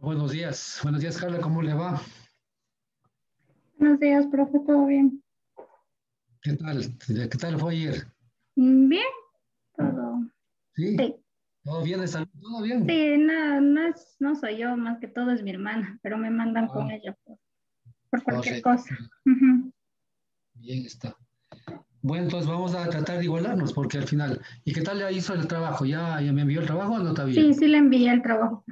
Buenos días Carla, ¿cómo le va? Buenos días, profe, ¿todo bien? ¿Qué tal? ¿Qué tal fue ayer? Bien, todo. ¿Sí? Sí, ¿Todo bien de salud? ¿Todo bien? sí, no soy yo, más que todo es mi hermana, pero me mandan con Ah, ella por cualquier correcto. cosa. Ujú. Bien está. Bueno, entonces vamos a tratar de igualarnos porque al final, ¿y qué tal le hizo el trabajo? ¿Ya me envió el trabajo o no Sí, todavía? sí le envié el trabajo.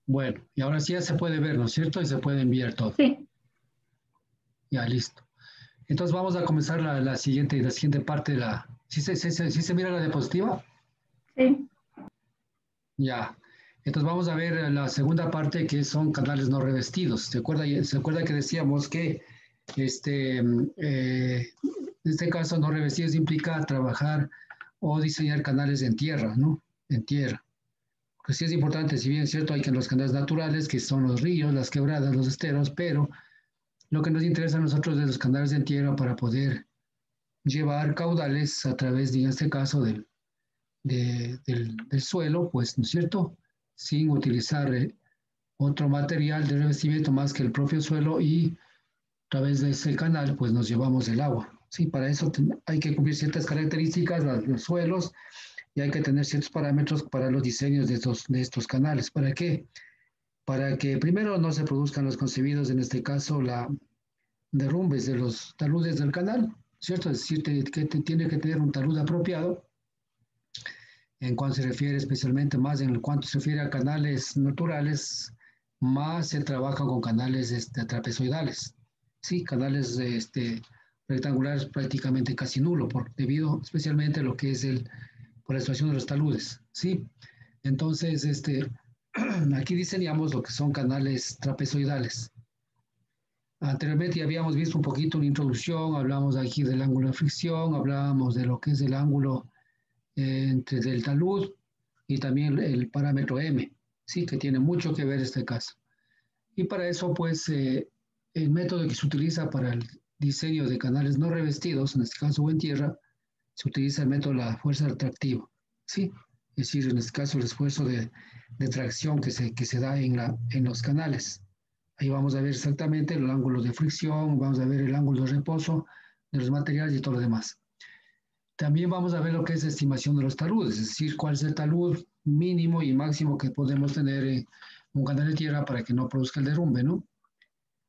Bueno, y ahora sí ya se puede ver, ¿no es cierto? Y se puede enviar todo. Sí, Ya, listo. Entonces vamos a comenzar la siguiente parte de la... ¿Sí se mira la diapositiva? sí, Ya. Entonces vamos a ver la segunda parte que son canales no revestidos. Se acuerda que decíamos que en este caso no revestidos implica trabajar o diseñar canales en tierra, ¿no? En tierra. Pues sí es importante, si bien es cierto, hay que los canales naturales, que son los ríos, las quebradas, los esteros, pero lo que nos interesa a nosotros es los canales en tierra para poder llevar caudales a través, en este caso, del suelo, pues, ¿no es cierto? Sin utilizar otro material de revestimiento más que el propio suelo y a través de ese canal, pues nos llevamos el agua. Sí, para eso hay que cumplir ciertas características, los suelos, y hay que tener ciertos parámetros para los diseños de estos canales. ¿Para qué? Para que primero no se produzcan los concebidos, en este caso, la derrumbes de los taludes del canal, ¿cierto? Es decir, tiene que tener un talud apropiado en cuanto se refiere especialmente más en cuanto se refiere a canales naturales, más se trabaja con canales trapezoidales. Sí, canales rectangulares prácticamente casi nulo, debido especialmente a lo que es por la situación de los taludes. Sí, entonces aquí diseñamos lo que son canales trapezoidales. Anteriormente ya habíamos visto un poquito una introducción, hablamos aquí del ángulo de fricción, hablábamos de lo que es el ángulo entre del talud y también el parámetro M, sí, que tiene mucho que ver este caso. Y para eso, pues, el método que se utiliza para el diseño de canales no revestidos, en este caso o en tierra, se utiliza el método de la fuerza atractiva, sí, es decir, en este caso el esfuerzo de tracción que se da en los canales. Ahí vamos a ver exactamente el ángulo de fricción, vamos a ver el ángulo de reposo de los materiales y todo lo demás. También vamos a ver lo que es estimación de los taludes, es decir, cuál es el talud mínimo y máximo que podemos tener en un canal de tierra para que no produzca el derrumbe, ¿no?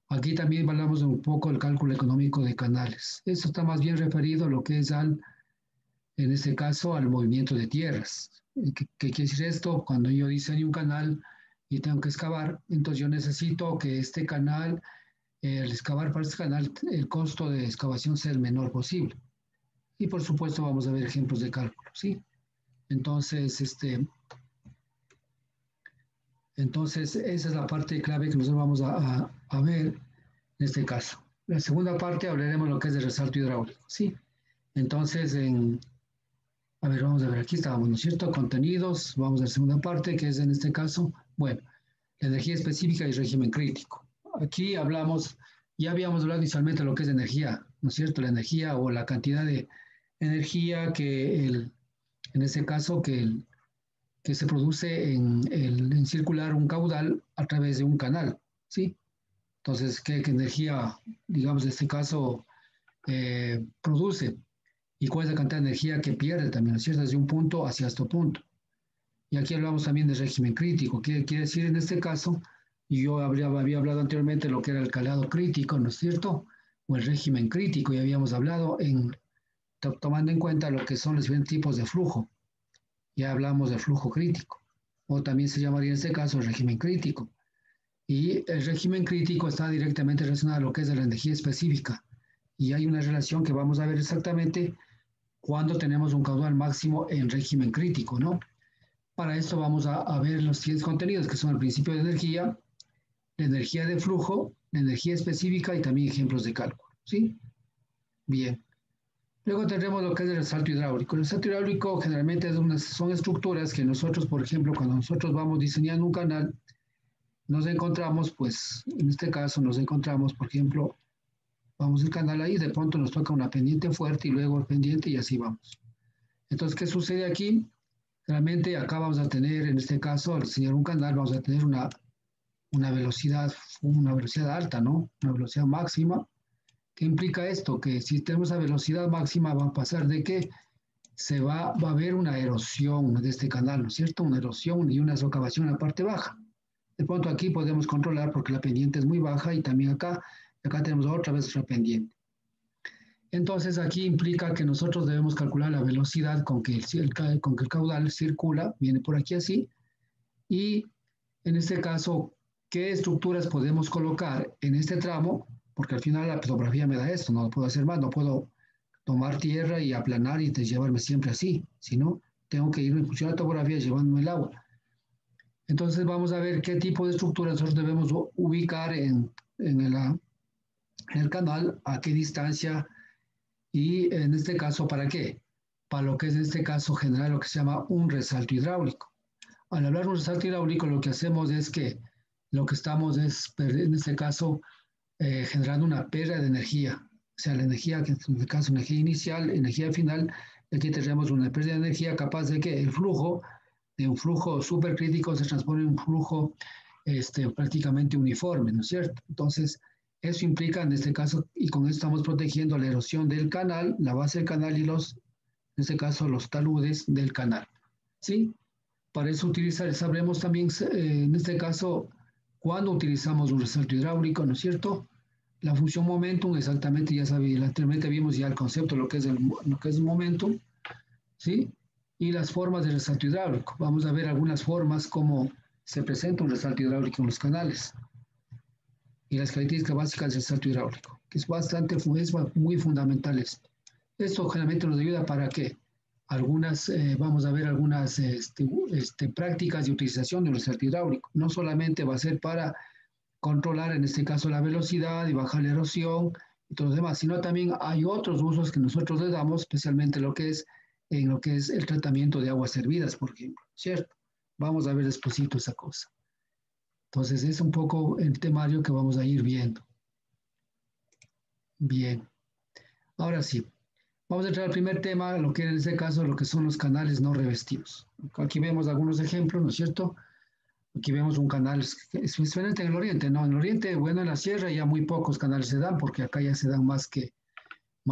Aquí también hablamos un poco del cálculo económico de canales. Esto está más bien referido a lo que es en este caso, al movimiento de tierras. ¿Qué quiere decir esto? Cuando yo diseño un canal y tengo que excavar, entonces yo necesito que este canal, al excavar para este canal, el costo de excavación sea el menor posible. Y por supuesto vamos a ver ejemplos de cálculo, ¿sí? Entonces, entonces esa es la parte clave que nosotros vamos a ver en este caso. La segunda parte hablaremos de lo que es de resalto hidráulico, ¿sí? Entonces, a ver, vamos a ver, aquí estábamos, ¿no es cierto? Contenidos, vamos a la segunda parte, que es en este caso, bueno, la energía específica y régimen crítico. Aquí hablamos, ya habíamos hablado inicialmente de lo que es energía, ¿no es cierto? La energía o la cantidad de energía en este caso, que se produce en circular un caudal a través de un canal, ¿sí? Entonces, ¿qué energía, digamos, en este caso, produce? ¿Y cuál es la cantidad de energía que pierde también, ¿no es cierto? Desde un punto hacia este punto. Y aquí hablamos también de régimen crítico. Quiere decir en este caso, y yo había hablado anteriormente de lo que era el calado crítico, ¿no es cierto? o el régimen crítico, ya habíamos hablado, tomando en cuenta lo que son los diferentes tipos de flujo. Ya hablamos de flujo crítico, o también se llamaría en este caso el régimen crítico. Y el régimen crítico está directamente relacionado a lo que es de la energía específica. Y hay una relación que vamos a ver exactamente cuando tenemos un caudal máximo en régimen crítico, ¿no? Para esto vamos a ver los siguientes contenidos, que son el principio de energía, la energía de flujo, la energía específica y también ejemplos de cálculo, ¿sí? Bien. Luego tendremos lo que es el resalto hidráulico. El resalto hidráulico generalmente son estructuras que nosotros, por ejemplo, cuando nosotros vamos diseñando un canal, nos encontramos, pues, en este caso nos encontramos, por ejemplo, vamos el canal ahí, de pronto nos toca una pendiente fuerte y luego pendiente y así vamos. Entonces, ¿qué sucede aquí? Realmente acá vamos a tener, en este caso, al diseñar un canal, vamos a tener una velocidad alta, ¿no? Una velocidad máxima. ¿Qué implica esto? Que si tenemos esa velocidad máxima va a pasar de que va a haber una erosión de este canal, ¿no es cierto? Una erosión y una socavación en la parte baja. De pronto aquí podemos controlar porque la pendiente es muy baja y también acá tenemos otra vez otra pendiente. Entonces aquí implica que nosotros debemos calcular la velocidad con que el caudal circula, viene por aquí así, y en este caso, ¿qué estructuras podemos colocar en este tramo? Porque al final la topografía me da esto, no puedo hacer más, no puedo tomar tierra y aplanar y llevarme siempre así, sino tengo que ir en función de la topografía llevándome el agua. Entonces vamos a ver qué tipo de estructuras nosotros debemos ubicar en el canal, a qué distancia y en este caso, ¿para qué? Para lo que es en este caso generar lo que se llama un resalto hidráulico. Al hablar de un resalto hidráulico, lo que hacemos es que lo que estamos es, en este caso, generando una pérdida de energía. O sea, la energía, que en este caso energía inicial, energía final, aquí tenemos una pérdida de energía capaz de que el flujo, de un flujo supercrítico, se transforme en un flujo prácticamente uniforme, ¿no es cierto? Entonces, eso implica en este caso, y con esto estamos protegiendo la erosión del canal, la base del canal y en este caso, los taludes del canal. ¿Sí? Para eso sabremos también, en este caso, cuando utilizamos un resalto hidráulico, ¿no es cierto? La función momentum, exactamente, ya sabía, anteriormente vimos ya el concepto de lo que es momentum, ¿sí? Y las formas de resalto hidráulico. Vamos a ver algunas formas como se presenta un resalto hidráulico en los canales y las características básicas del resalto hidráulico, que es muy fundamental esto. Esto generalmente nos ayuda para que vamos a ver algunas prácticas de utilización de un resalto hidráulico. No solamente va a ser para controlar, en este caso, la velocidad y bajar la erosión y todo lo demás, sino también hay otros usos que nosotros le damos, especialmente en lo que es el tratamiento de aguas hervidas, por ejemplo, ¿cierto? Vamos a ver despuesito esa cosa. Entonces, es un poco el temario que vamos a ir viendo. Bien, ahora sí. Vamos a entrar al primer tema, lo que en este caso lo que son los canales no revestidos. Aquí vemos algunos ejemplos, ¿no es cierto? Aquí vemos un canal, especialmente en el oriente, ¿no? En el oriente, bueno, en la sierra ya muy pocos canales se dan, porque acá ya se dan más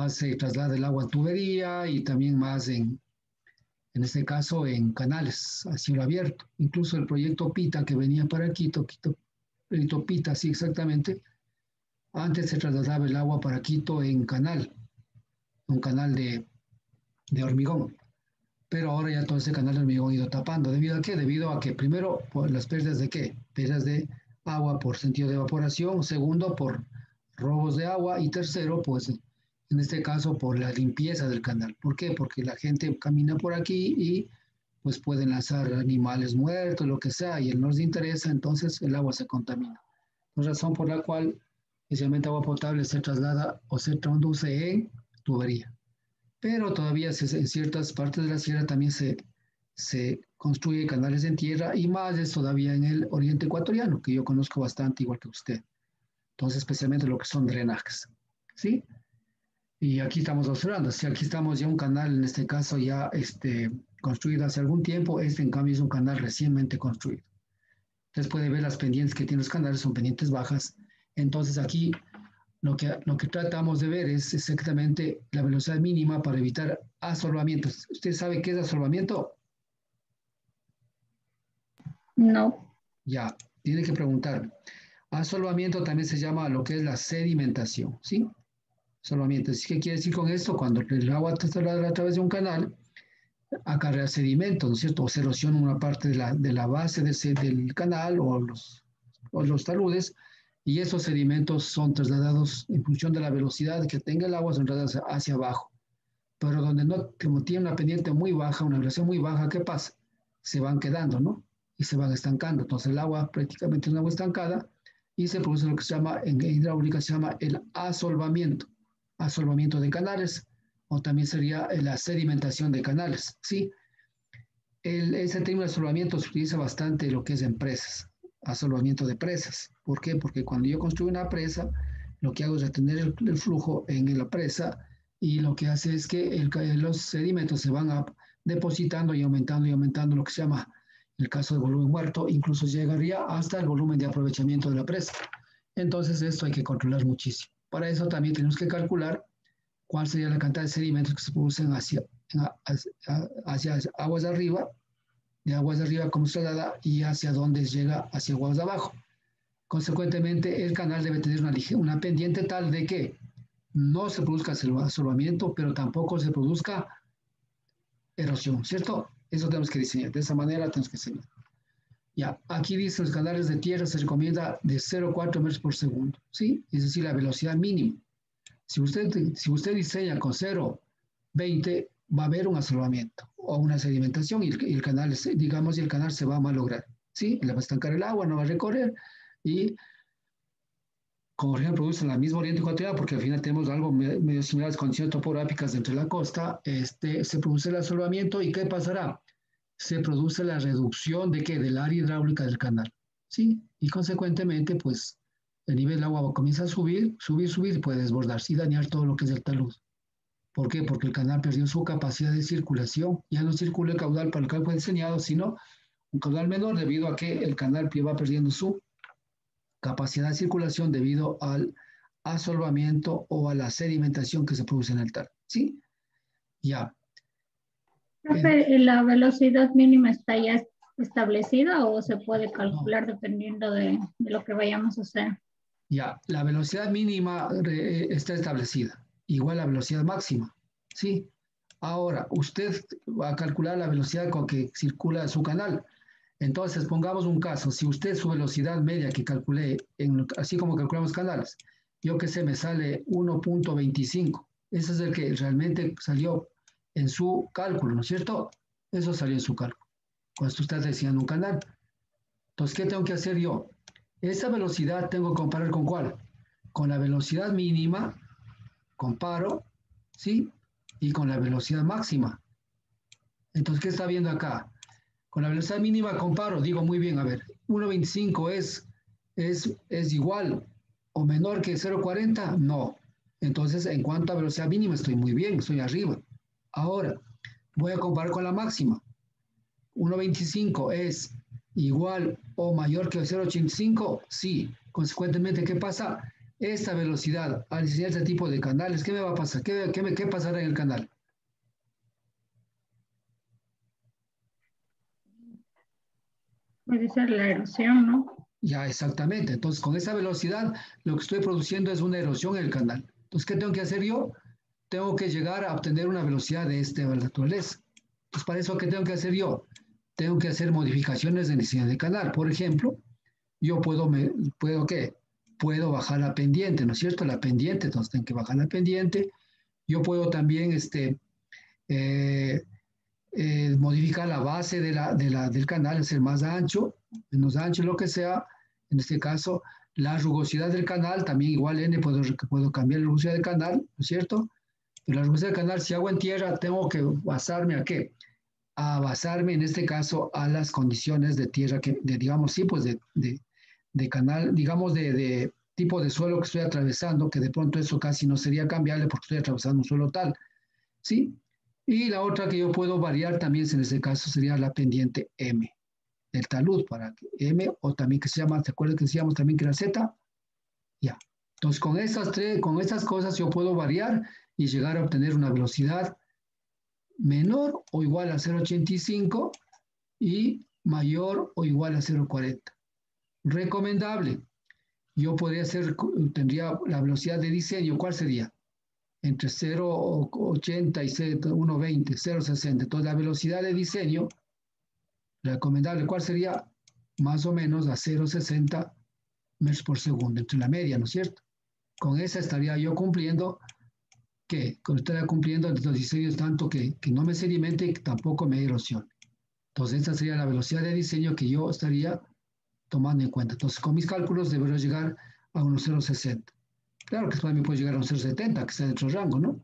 se traslada el agua en tubería y también más en este caso en canales a cielo abierto. Incluso el proyecto PITA que venía para proyecto PITA, sí, exactamente, antes se trasladaba el agua para Quito en canal, un canal de hormigón. Pero ahora ya todo ese canal de hormigón ha ido tapando. ¿Debido a qué? Debido a que primero, por las pérdidas de qué? Pérdidas de agua por sentido de evaporación, segundo, por robos de agua y tercero, pues en este caso, por la limpieza del canal. ¿Por qué? Porque la gente camina por aquí y pues pueden lanzar animales muertos, lo que sea, y no les interesa, entonces el agua se contamina. Es razón por la cual, especialmente agua potable, se traslada o se conduce en tubería. Pero todavía en ciertas partes de la sierra también se construye canales en tierra y más es todavía en el oriente ecuatoriano, que yo conozco bastante igual que usted. Entonces, especialmente lo que son drenajes. ¿Sí? Y aquí estamos observando, si aquí estamos ya un canal, en este caso ya construido hace algún tiempo, en cambio es un canal recientemente construido. Entonces puede ver las pendientes que tienen los canales, son pendientes bajas. Entonces aquí lo que tratamos de ver es exactamente la velocidad mínima para evitar asolvamientos. ¿Usted sabe qué es asolvamiento? No. Ya, tiene que preguntar. Asolvamiento también se llama lo que es la sedimentación, ¿sí? Solamente. ¿Qué quiere decir con esto? Cuando el agua está a través de un canal, acarrea sedimentos, ¿no es cierto? O se erosiona una parte de la base del canal o los taludes, y esos sedimentos son trasladados en función de la velocidad que tenga el agua, son trasladados hacia abajo. Pero donde no, como tiene una pendiente muy baja, una elevación muy baja, ¿qué pasa? Se van quedando, ¿no? Y se van estancando. Entonces el agua prácticamente es un agua estancada y se produce lo que se llama, en hidráulica se llama el asolvamiento de canales, o también sería la sedimentación de canales, ¿sí? Ese término de asolvamiento se utiliza bastante en lo que es en presas, asolvamiento de presas. ¿Por qué? Porque cuando yo construyo una presa, lo que hago es retener el flujo en la presa, y lo que hace es que los sedimentos se van depositando y aumentando lo que se llama, en el caso del volumen muerto, incluso llegaría hasta el volumen de aprovechamiento de la presa. Entonces esto hay que controlar muchísimo. Para eso también tenemos que calcular cuál sería la cantidad de sedimentos que se producen hacia aguas de arriba, como se da, y hacia dónde llega, hacia aguas de abajo. Consecuentemente, el canal debe tener una pendiente tal de que no se produzca asolvamiento, pero tampoco se produzca erosión, ¿cierto? Eso tenemos que diseñar, de esa manera tenemos que diseñar. Ya, aquí dice los canales de tierra se recomienda de 0,4 metros por segundo, ¿sí? Es decir, la velocidad mínima. Si usted diseña con 0,20, va a haber un asolvamiento o una sedimentación, y el canal, digamos, el canal se va a malograr, ¿sí? Le va a estancar el agua, no va a recorrer, y como por ejemplo produce la misma oriente ecuatorial, porque al final tenemos algo medio similar a las condiciones topográficas dentro de la costa, se produce el asolvamiento, y ¿qué pasará? Se produce la reducción de ¿qué? Del área hidráulica del canal, ¿sí? Y consecuentemente, pues, el nivel del agua comienza a subir, y puede desbordarse y dañar todo lo que es el talud. ¿Por qué? Porque el canal perdió su capacidad de circulación. Ya no circula el caudal para el cual fue diseñado, sino un caudal menor, debido a que el canal va perdiendo su capacidad de circulación debido al asolvamiento o a la sedimentación que se produce en el talud. ¿Sí? Ya. Profe, ¿la velocidad mínima está ya establecida o se puede calcular dependiendo de lo que vayamos a hacer? Ya, la velocidad mínima está establecida, igual a la velocidad máxima, ¿sí? Ahora, usted va a calcular la velocidad con que circula su canal. Entonces, pongamos un caso: si usted su velocidad media que calculé, así como calculamos canales, yo que sé, me sale 1,25. Ese es el que realmente salió en su cálculo, ¿no es cierto? Eso salió en su cálculo, cuando usted está diseñando un canal. Entonces, ¿qué tengo que hacer yo? Esa velocidad tengo que comparar ¿con cuál? Con la velocidad mínima, comparo, ¿sí? Y con la velocidad máxima. Entonces, ¿qué está viendo acá? Con la velocidad mínima comparo, digo, muy bien, a ver, 1,25 es igual o menor que 0,40, no. Entonces, en cuanto a velocidad mínima, estoy muy bien, estoy arriba. Ahora, voy a comparar con la máxima. 1,25 es igual o mayor que 0,85, sí. Consecuentemente, ¿qué pasa? Esta velocidad, al diseñar este tipo de canales, ¿qué me va a pasar? ¿Qué pasará en el canal? Puede ser la erosión, ¿no? Ya, exactamente. Entonces, con esa velocidad, lo que estoy produciendo es una erosión en el canal. Entonces, ¿qué tengo que hacer yo? Tengo que llegar a obtener una velocidad de esta naturaleza. Entonces, para eso, ¿qué tengo que hacer yo? Tengo que hacer modificaciones en diseño de canal. Por ejemplo, yo ¿qué? Puedo bajar la pendiente, ¿no es cierto? La pendiente, entonces tengo que bajar la pendiente. Yo puedo también eh, modificar la base del canal, hacer más ancho, menos ancho, lo que sea. En este caso, la rugosidad del canal, también igual N, puedo cambiar la rugosidad del canal, ¿no es cierto? Pero la rugosidad del canal, si hago en tierra, tengo que basarme ¿a qué? A basarme, en este caso, a las condiciones de tierra, digamos, sí, pues de canal, digamos, de tipo de suelo que estoy atravesando, que de pronto eso casi no sería cambiable porque estoy atravesando un suelo tal, ¿sí? Y la otra que yo puedo variar también en este caso sería la pendiente M del talud, para que M, o también que se llama, ¿te acuerdas que decíamos también que era Z? Ya. Entonces, con estas cosas yo puedo variar y llegar a obtener una velocidad menor o igual a 0,85 y mayor o igual a 0,40. Recomendable. Yo tendría la velocidad de diseño, ¿cuál sería? entre 0,80 y 1,20, 0,60. Entonces, la velocidad de diseño recomendable, ¿cuál sería? Más o menos a 0,60 metros por segundo, entre la media, ¿no es cierto? Con esa estaría yo cumpliendo, que estaría cumpliendo los diseños tanto que no me sedimente y que tampoco me erosione. Entonces, esta sería la velocidad de diseño que yo estaría tomando en cuenta. Entonces, con mis cálculos debería llegar a unos 0,60. Claro que también puede llegar a un 0,70, que está dentro del rango, ¿no?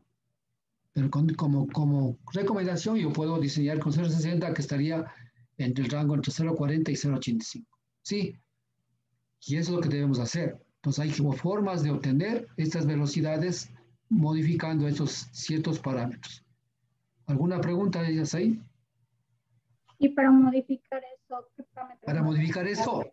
Pero como recomendación yo puedo diseñar con 0,60 que estaría entre el rango entre 0,40 y 0,85. ¿Sí? Y eso es lo que debemos hacer. Entonces hay formas de obtener estas velocidades modificando esos ciertos parámetros. ¿Alguna pregunta de ellas ahí? Y para modificar eso, ¿qué parámetros Para modificar esto,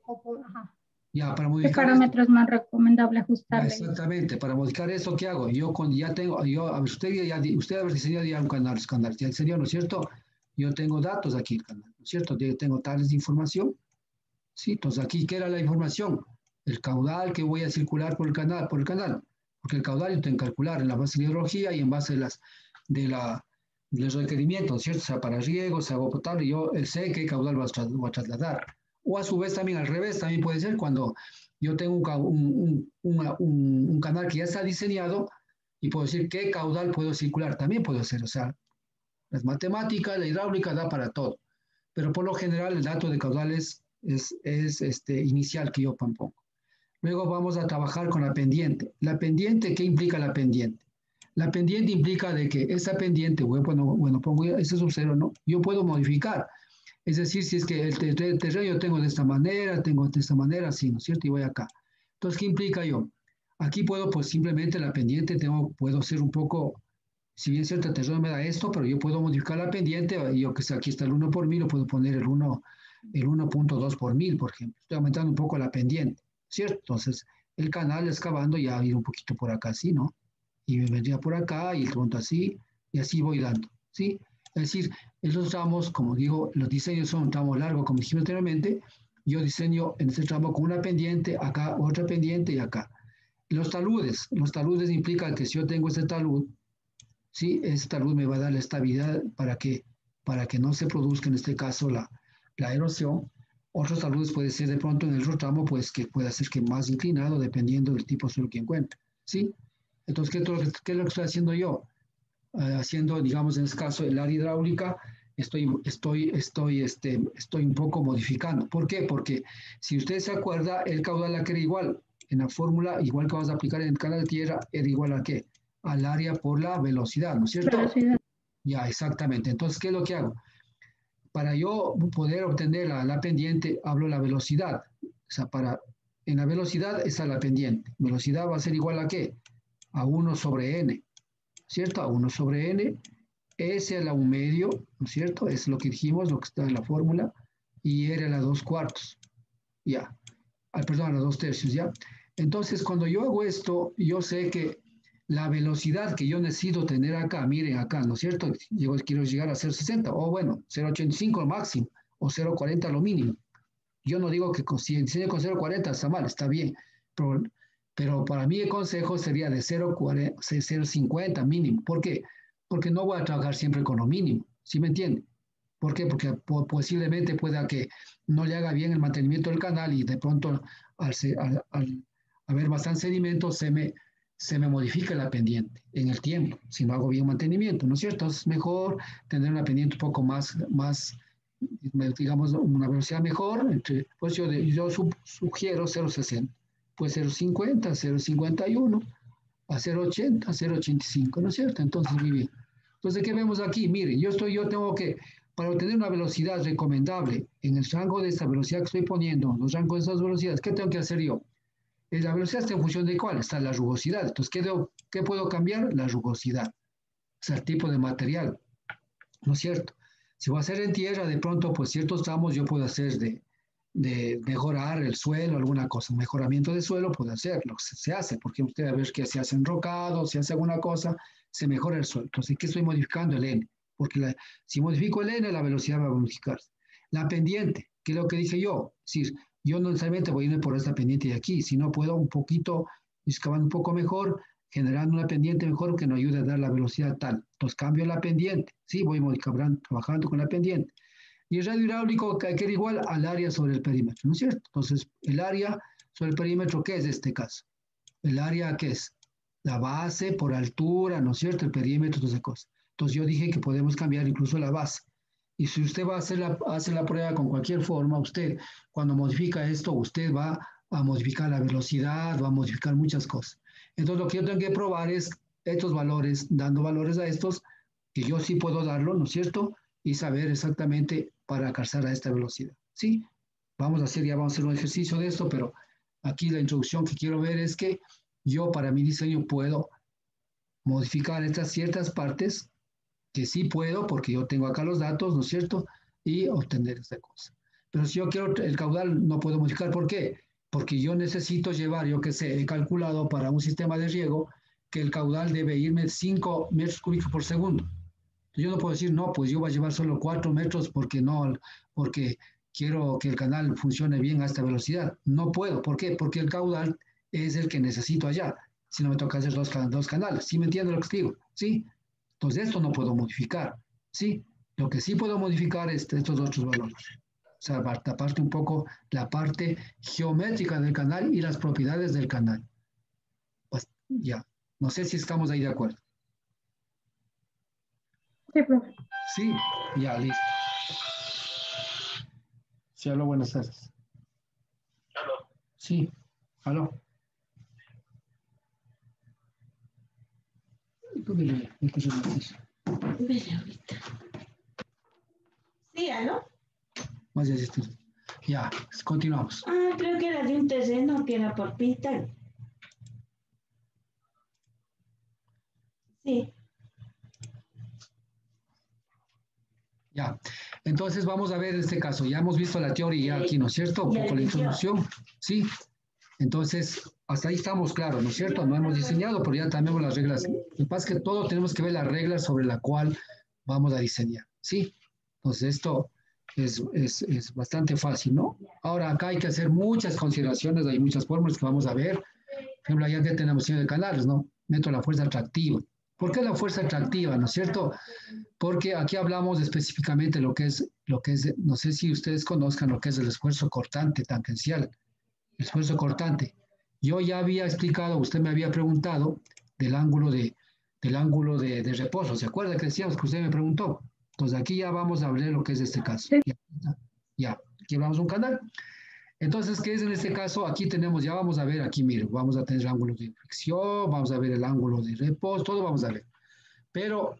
ya, para ¿qué modificar parámetros esto, más recomendable ya, ajustarle? exactamente, para modificar esto, ¿qué hago? Yo ya tengo, a ver, usted ha diseñado ya un canal, ya diseñó, ¿no es cierto? Yo tengo datos aquí, el canal, ¿no es cierto? Yo tengo tales de información, ¿sí? Entonces aquí, ¿qué era la información? El caudal que voy a circular por el canal, porque el caudal yo tengo que calcular en la base de hidrología y en base de los requerimientos, ¿cierto? O sea, para riegos, agua potable, yo sé qué caudal voy a trasladar. O a su vez también al revés, también puede ser cuando yo tengo un canal que ya está diseñado y puedo decir qué caudal puedo circular, también puedo hacer, o sea, las matemáticas, la hidráulica da para todo, pero por lo general el dato de caudales es inicial que yo pongo. Luego vamos a trabajar con la pendiente. La pendiente, ¿qué implica la pendiente? La pendiente implica de que esa pendiente, bueno, pongo ese sub cero, ¿no? Yo puedo modificar. Es decir, si es que el terreno yo tengo de esta manera, así, ¿no es cierto? Y voy acá. Entonces, ¿qué implica yo? Aquí puedo, pues simplemente la pendiente, puedo ser un poco, si bien cierto, el terreno me da esto, pero yo puedo modificar la pendiente, yo que sé, aquí está el 1 por 1000, lo puedo poner el 1,2 por 1000, por ejemplo. Estoy aumentando un poco la pendiente, ¿cierto? Entonces, el canal excavando ya ir un poquito por acá, así, ¿no? Y me vendría por acá y el tronco así, y así voy dando, ¿sí? Es decir, esos tramos, como digo, los diseños son tramos largos, como dijimos anteriormente. Yo diseño en este tramo con una pendiente, acá otra pendiente y acá. Los taludes implican que si yo tengo este talud, ¿sí? Este talud me va a dar la estabilidad para que no se produzca en este caso la erosión. Otros taludes puede ser de pronto en el otro tramo, pues que puede ser que más inclinado dependiendo del tipo de suelo que encuentre, ¿sí? Entonces, ¿qué es lo que estoy haciendo yo? Haciendo, digamos, en este caso, el área hidráulica, estoy un poco modificando. ¿Por qué? Porque si usted se acuerda, el caudal la era igual. En la fórmula, igual que vamos a aplicar en el canal de tierra, era igual a qué? Al área por la velocidad, ¿no es cierto? Velocidad. Ya, exactamente. Entonces, ¿qué es lo que hago? Para yo poder obtener la pendiente, hablo la velocidad. O sea, en la velocidad está la pendiente. Velocidad va a ser igual a qué? A 1 sobre n. ¿Cierto? A 1 sobre n, S a la 1 medio, ¿no es cierto? Es lo que dijimos, lo que está en la fórmula, y R a la 2 cuartos, ya. Perdón, a la 2 tercios, ya. Entonces, cuando yo hago esto, yo sé que la velocidad que yo necesito tener acá, miren acá, ¿no es cierto? Yo quiero llegar a 0,60, o bueno, 0,85 lo máximo, o 0,40 lo mínimo. Yo no digo que si diseño con 0,40 está mal, está bien, pero para mí el consejo sería de 0,50 mínimo. ¿Por qué? Porque no voy a trabajar siempre con lo mínimo, ¿sí me entiende? ¿Por qué? Porque posiblemente pueda que no le haga bien el mantenimiento del canal y de pronto al haber bastante sedimento se me modifica la pendiente en el tiempo, si no hago bien mantenimiento, ¿no es cierto? Es mejor tener una pendiente un poco más digamos, una velocidad mejor, pues yo sugiero 0,60, pues 0,50, 0,51, a 0,80, 0,85, ¿no es cierto? Entonces, muy bien. Entonces, ¿qué vemos aquí? Miren, yo tengo que, para obtener una velocidad recomendable en el rango de esta velocidad que estoy poniendo, los rangos de esas velocidades, ¿qué tengo que hacer yo? La velocidad está en función de cuál, está la rugosidad. Entonces, ¿qué puedo cambiar? La rugosidad, o sea, el tipo de material, ¿no es cierto? Si voy a hacer en tierra, de pronto, pues ciertos tramos yo puedo hacer de mejorar el suelo, alguna cosa, un mejoramiento de suelo, puedo hacerlo, se hace, porque usted a ver que se hace enrocado, se hace alguna cosa, se mejora el suelo. Entonces, ¿qué estoy modificando? El N, porque si modifico el N, la velocidad va a modificarse. La pendiente, que es lo que dije yo, es decir, yo no necesariamente voy a irme por esta pendiente de aquí, sino puedo un poquito, excavando un poco mejor, generando una pendiente mejor que nos ayude a dar la velocidad tal. Entonces cambio la pendiente, ¿sí? Voy trabajando con la pendiente. Y el radio hidráulico que era igual al área sobre el perímetro, ¿no es cierto? Entonces, el área sobre el perímetro, ¿qué es este caso? El área, ¿qué es? La base por altura, ¿no es cierto? El perímetro, todas esas cosas. Entonces, yo dije que podemos cambiar incluso la base. Y si usted va a hacer la prueba con cualquier forma, usted, cuando modifica esto, usted va a modificar la velocidad, va a modificar muchas cosas. Entonces, lo que yo tengo que probar es estos valores, dando valores a estos, que yo sí puedo darlo, ¿no es cierto? Y saber exactamente para alcanzar a esta velocidad. ¿Sí? Vamos a hacer un ejercicio de esto, pero aquí la introducción que quiero ver es que yo para mi diseño puedo modificar estas ciertas partes, que sí puedo, porque yo tengo acá los datos, ¿no es cierto? Y obtener esta cosa. Pero si yo quiero el caudal, no puedo modificar. ¿Por qué? Porque yo necesito llevar, yo que sé, he calculado para un sistema de riego que el caudal debe irme 5 metros cúbicos por segundo. Yo no puedo decir, no, pues yo voy a llevar solo 4 metros porque no, porque quiero que el canal funcione bien a esta velocidad. No puedo. ¿Por qué? Porque el caudal es el que necesito allá. Si no me toca hacer dos canales. ¿Sí me entiende lo que digo? ¿Sí? Entonces esto no puedo modificar. ¿Sí? Lo que sí puedo modificar es estos otros valores. O sea, aparte un poco la parte geométrica del canal y las propiedades del canal. Pues ya. No sé si estamos ahí de acuerdo. Sí, profe. Sí, ya, listo. Sí, aló, buenas tardes. Aló. Sí, aló. Vele ahorita. Sí, aló. Más ya, ya, continuamos. Ah, creo que era de un terreno que era por pista. Sí. Ya, entonces vamos a ver este caso. Ya hemos visto la teoría aquí, ¿no es cierto? Un poco la introducción. Sí, entonces hasta ahí estamos claros, ¿no es cierto? No hemos diseñado, pero ya tenemos las reglas. Lo que pasa es que todo tenemos que ver las reglas sobre la cual vamos a diseñar, ¿sí? Entonces esto es bastante fácil, ¿no? Ahora acá hay que hacer muchas consideraciones, hay muchas fórmulas que vamos a ver. Por ejemplo, allá ya tenemos de canales, ¿no? Meto la fuerza atractiva. ¿Por qué la fuerza atractiva, no es cierto? Porque aquí hablamos específicamente no sé si ustedes conozcan lo que es el esfuerzo cortante tangencial, el esfuerzo cortante. Yo ya había explicado, usted me había preguntado del ángulo de reposo. ¿Se acuerda que decíamos que usted me preguntó? Entonces aquí ya vamos a ver lo que es este caso. Ya, aquí hablamos un canal. Entonces, ¿qué es en este caso? Aquí tenemos, ya vamos a ver, aquí mire, vamos a tener el ángulo de fricción, vamos a ver el ángulo de reposo, todo vamos a ver. Pero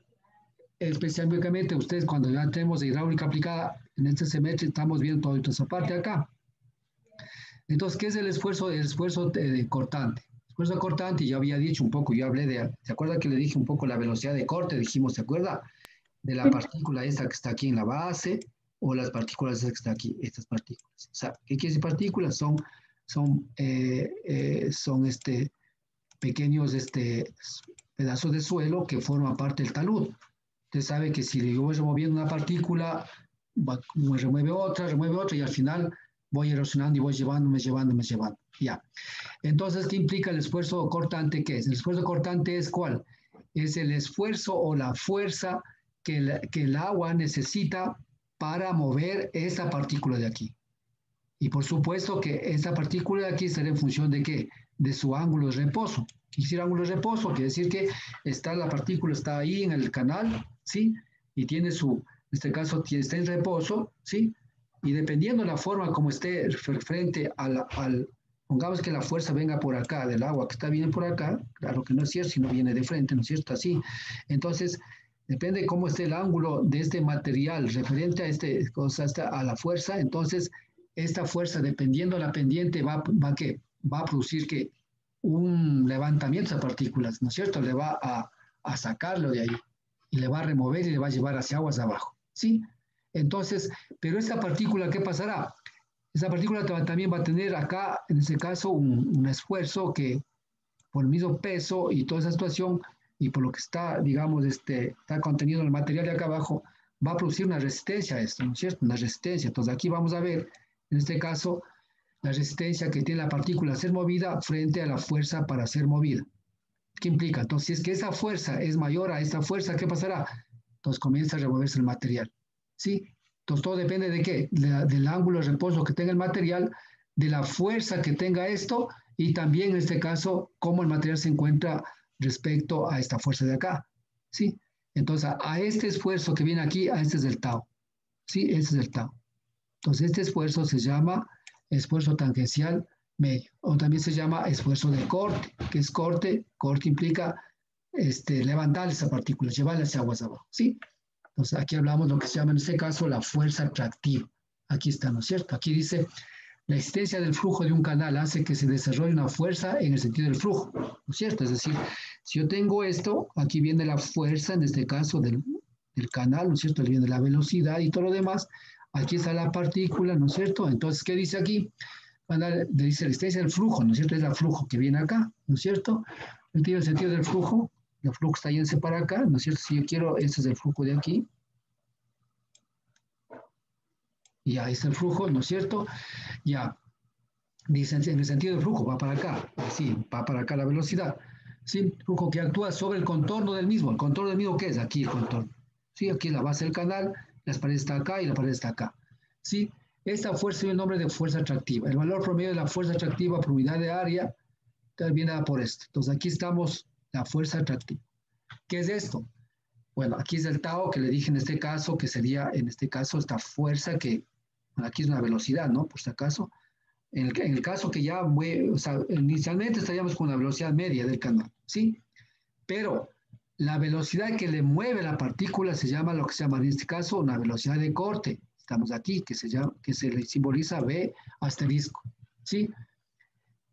específicamente ustedes cuando ya tenemos hidráulica aplicada en este semestre estamos viendo toda esa parte acá. Entonces, ¿qué es el esfuerzo? El esfuerzo cortante. El esfuerzo cortante, ya había dicho un poco, yo hablé ¿se acuerda que le dije un poco la velocidad de corte? Dijimos, ¿se acuerda? De la partícula esta que está aquí en la base o las partículas estas que están aquí, estas partículas. O sea, ¿qué quiere decir partículas? Son pequeños pedazos de suelo que forman parte del talud. Usted sabe que si yo voy removiendo una partícula, remueve otra, y al final voy erosionando y voy llevándome. Ya. Entonces, ¿qué implica el esfuerzo cortante? ¿Qué es? El esfuerzo cortante es ¿cuál? Es el esfuerzo o la fuerza que el agua necesita para mover esta partícula de aquí. Y por supuesto que esta partícula de aquí estará en función de ¿qué? De su ángulo de reposo. ¿Qué quiere ángulo de reposo? Quiere decir que la partícula está ahí en el canal, ¿sí? Y tiene en este caso, está en reposo, ¿sí? Y dependiendo de la forma como esté frente pongamos que la fuerza venga por acá, del agua que viene por acá, claro que no es cierto, si no viene de frente, ¿no es cierto? Así. Entonces, depende de cómo esté el ángulo de este material referente a la fuerza, entonces esta fuerza, dependiendo de la pendiente, va a producir que un levantamiento de partículas, ¿no es cierto? Le va a sacarlo de ahí y le va a remover y le va a llevar hacia aguas abajo, ¿sí? Entonces, pero esta partícula, ¿qué pasará? Esa partícula también va a tener acá, en este caso, un esfuerzo que por el mismo peso y toda esa situación y por lo que está, digamos, está contenido en el material de acá abajo, va a producir una resistencia a esto, ¿no es cierto? Una resistencia. Entonces aquí vamos a ver, en este caso, la resistencia que tiene la partícula a ser movida frente a la fuerza para ser movida. ¿Qué implica? Entonces, si es que esa fuerza es mayor a esta fuerza, ¿qué pasará? Entonces comienza a removerse el material, ¿sí? Entonces todo depende de qué, del ángulo de reposo que tenga el material, de la fuerza que tenga esto y también en este caso cómo el material se encuentra respecto a esta fuerza de acá, ¿sí? Entonces a este esfuerzo que viene aquí, a este es el tau, ¿sí? Este es el tau. Entonces este esfuerzo se llama esfuerzo tangencial medio, o también se llama esfuerzo de corte, que es corte implica levantar esa partícula, llevarla hacia aguas abajo, ¿sí? Entonces aquí hablamos de lo que se llama en este caso la fuerza atractiva. Aquí está, ¿no es cierto? Aquí dice, la existencia del flujo de un canal hace que se desarrolle una fuerza en el sentido del flujo, ¿no es cierto? Es decir, si yo tengo esto, aquí viene la fuerza, en este caso del canal, ¿no es cierto? Viene la velocidad y todo lo demás. Aquí está la partícula, ¿no es cierto? Entonces, ¿qué dice aquí? Dice la existencia del flujo, ¿no es cierto? Es el flujo que viene acá, ¿no es cierto? El sentido del flujo, el flujo está yéndose para acá, ¿no es cierto? Si yo quiero, este es el flujo de aquí. Y ahí está el flujo, ¿no es cierto? Ya, dice en el sentido del flujo, va para acá, sí, va para acá la velocidad. Sí, flujo que actúa sobre el contorno del mismo. ¿El contorno del mismo qué es? Aquí el contorno. Sí, aquí la base del canal, las paredes está acá y la pared está acá. Sí, esta fuerza tiene el nombre de fuerza atractiva. El valor promedio de la fuerza atractiva por unidad de área viene dada por esto. Entonces aquí estamos, la fuerza atractiva. ¿Qué es esto? Bueno, aquí es el tau que le dije en este caso, que sería en este caso esta fuerza que, bueno, aquí es una velocidad, ¿no? Por si acaso. En el caso que ya, o sea, inicialmente estaríamos con una velocidad media del canal, ¿sí? Pero la velocidad que le mueve la partícula se llama lo que se llama en este caso una velocidad de corte. Estamos aquí, que se le simboliza V asterisco, ¿sí?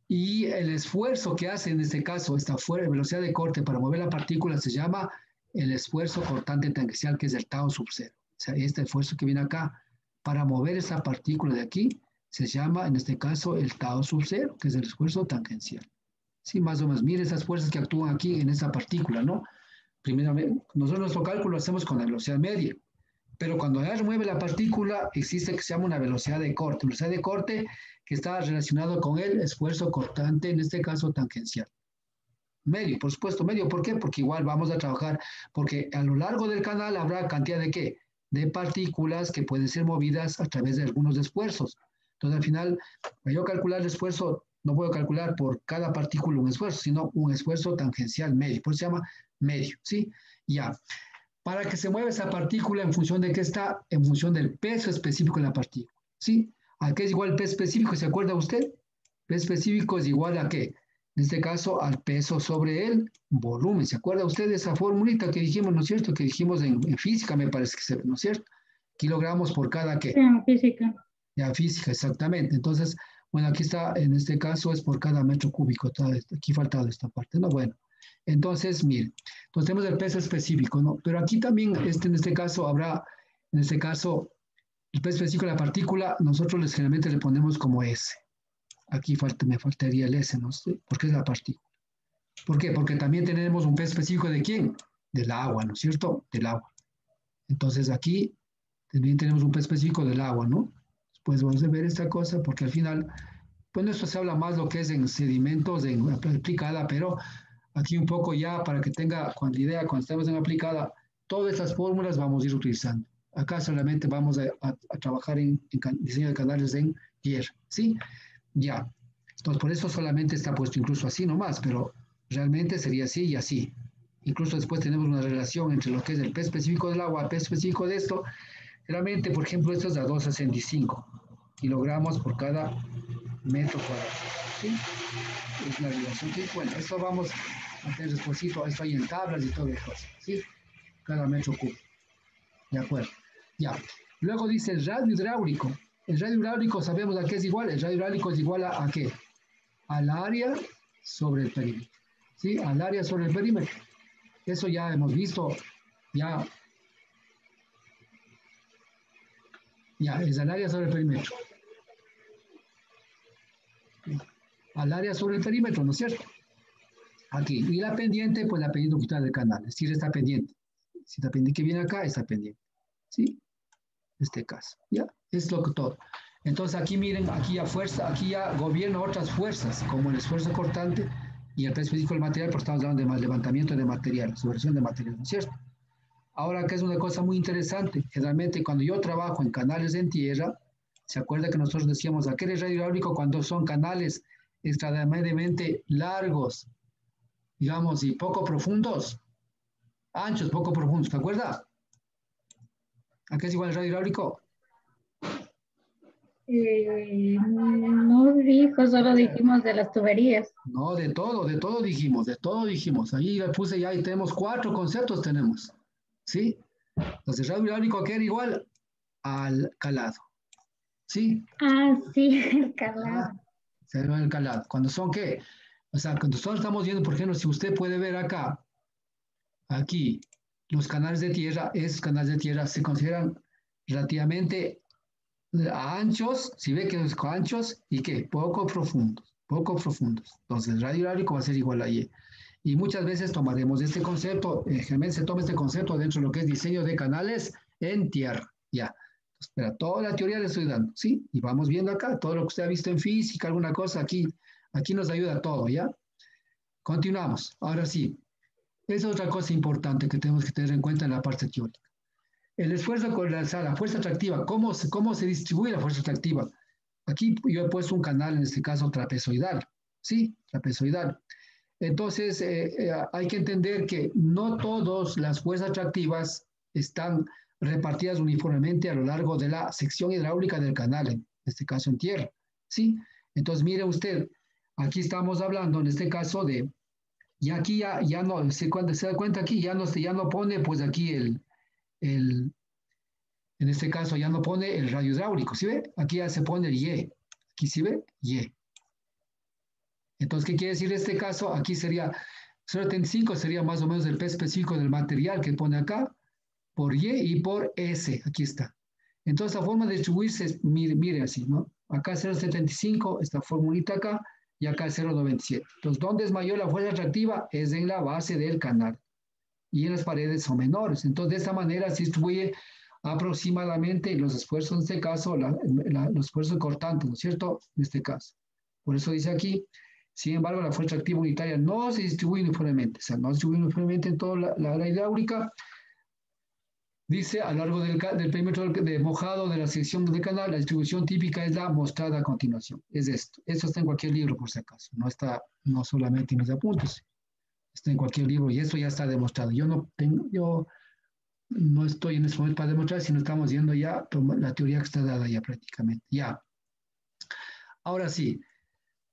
Y el esfuerzo que hace en este caso esta velocidad de corte para mover la partícula se llama el esfuerzo cortante tangencial, que es el tau sub cero. O sea, este esfuerzo que viene acá para mover esa partícula de aquí se llama, en este caso, el tau sub cero, que es el esfuerzo tangencial. Sí, más o menos. Mire esas fuerzas que actúan aquí en esa partícula, ¿no? Primeramente, nosotros nuestro cálculo lo hacemos con la velocidad media, pero cuando ya mueve la partícula, existe que se llama una velocidad de corte. Velocidad de corte que está relacionado con el esfuerzo cortante, en este caso tangencial. Medio, por supuesto, medio. ¿Por qué? Porque igual vamos a trabajar, porque a lo largo del canal habrá cantidad de ¿qué? De partículas que pueden ser movidas a través de algunos esfuerzos. Entonces, al final, para yo calcular el esfuerzo, no puedo calcular por cada partícula un esfuerzo, sino un esfuerzo tangencial medio. Por eso se llama medio, ¿sí? Ya. Para que se mueva esa partícula, ¿en función de qué está? En función del peso específico de la partícula, ¿sí? ¿A qué es igual el peso específico? ¿Se acuerda usted? Peso específico es igual a ¿qué? En este caso, al peso sobre el volumen. ¿Se acuerda usted de esa formulita que dijimos, no es cierto? Que dijimos en física, me parece que se ve, ¿no es cierto? Kilogramos por cada ¿qué? En física. Ya, física, exactamente. Entonces, bueno, aquí está, en este caso es por cada metro cúbico. Aquí falta esta parte, ¿no? Bueno, entonces, mire, entonces tenemos el peso específico, ¿no? Pero aquí también, en este caso, habrá, en este caso, el peso específico de la partícula, nosotros generalmente le ponemos como S. Aquí me faltaría el S, no sé, porque es la partícula. ¿Por qué? Porque también tenemos un peso específico de ¿quién? Del agua, ¿no es cierto? Del agua. Entonces aquí también tenemos un peso específico del agua, ¿no? Después vamos a ver esta cosa, porque al final, bueno, esto se habla más lo que es en sedimentos, en aplicada, pero aquí un poco ya para que tenga idea, cuando estemos en aplicada, todas estas fórmulas vamos a ir utilizando. Acá solamente vamos a trabajar en diseño de canales en hierro, ¿sí? Ya. Entonces, por eso solamente está puesto incluso así nomás, pero realmente sería así y así. Incluso después tenemos una relación entre lo que es el peso específico del agua, el peso específico de esto. Realmente, por ejemplo, esto es a 2,65 kilogramos por cada metro cuadrado. ¿Sí? Es la relación. ¿Sí? Bueno, esto vamos a hacer despuésito, esto hay en tablas y todo eso. ¿Sí? Cada metro cúbico. De acuerdo. Ya. Luego dice el radio hidráulico. El radio hidráulico sabemos a qué es igual. El radio hidráulico es igual a qué? Al área sobre el perímetro. ¿Sí? Al área sobre el perímetro. Eso ya hemos visto. Ya, es al área sobre el perímetro. Al área sobre el perímetro, ¿no es cierto? Aquí. Y la pendiente, pues la pendiente oculta del canal. Es decir, está pendiente. Si la pendiente que viene acá, está pendiente. ¿Sí? En este caso. ¿Ya? Es lo que todo. Entonces aquí miren, aquí ya gobierna otras fuerzas, como el esfuerzo cortante, Y el peso específico del material, porque estamos hablando de levantamiento de material, sujeción de material, ¿no es cierto? Ahora, acá es una cosa muy interesante. Generalmente, cuando yo trabajo en canales en tierra, ¿se acuerda que nosotros decíamos aquel es radio hidráulico cuando son canales extremadamente largos, digamos, y poco profundos? Anchos, poco profundos, ¿te acuerdas? ¿A qué es igual el radio hidráulico? No dijo, solo dijimos de las tuberías. No, de todo dijimos, de todo dijimos. Ahí le puse ya y tenemos 4 conceptos, tenemos. ¿Sí? Entonces, radio hidráulico que era igual al calado. ¿Sí? Ah, sí, el calado. Se llama el calado. Cuando son qué? O sea, cuando nosotros estamos viendo, por ejemplo, si usted puede ver acá, aquí, los canales de tierra, esos canales de tierra se consideran relativamente anchos, si ve que es anchos y que poco profundos, poco profundos. Entonces, el radio hidráulico va a ser igual a Y. Y muchas veces tomaremos este concepto, generalmente se toma este concepto dentro de lo que es diseño de canales en tierra. Ya. Espera, toda la teoría le estoy dando, ¿sí? Y vamos viendo acá, todo lo que usted ha visto en física, alguna cosa, aquí nos ayuda todo, ¿ya? Continuamos. Ahora sí, esa es otra cosa importante que tenemos que tener en cuenta en la parte teórica. El esfuerzo con la fuerza atractiva, ¿cómo se distribuye la fuerza atractiva? Aquí yo he puesto un canal, en este caso trapezoidal, ¿sí? Trapezoidal. Entonces, hay que entender que no todas las fuerzas atractivas están repartidas uniformemente a lo largo de la sección hidráulica del canal, en este caso en tierra, ¿sí? Entonces, mire usted, aquí estamos hablando, en este caso, de, y aquí ya no, cuando se da cuenta aquí, ya no pone, pues aquí en este caso ya no pone el radio hidráulico, ¿sí ve? Aquí ya se pone el Y, aquí ¿sí ve? Y. Entonces, ¿qué quiere decir este caso? Aquí sería 0,75 sería más o menos el peso específico del material que pone acá, por Y y por S, aquí está. Entonces, la forma de distribuirse es, mire así, ¿no? Acá 0,75, esta formulita acá, y acá 0,97. Entonces, ¿dónde es mayor la fuerza atractiva? Es en la base del canal. Y en las paredes son menores. Entonces, de esta manera se distribuye aproximadamente los esfuerzos, en este caso, los esfuerzos cortantes, ¿no es cierto? En este caso. Por eso dice aquí, sin embargo, la fuerza activa unitaria no se distribuye uniformemente, o sea, no se distribuye uniformemente en toda la hidráulica. Dice, a lo largo del perímetro de mojado de la sección del canal, la distribución típica es la mostrada a continuación. Es esto. Esto está en cualquier libro, por si acaso. No está, no solamente en mis apuntes. Está en cualquier libro y esto ya está demostrado. Yo no estoy en este momento para demostrar, sino estamos viendo ya la teoría que está dada ya prácticamente. Ya. Ahora sí,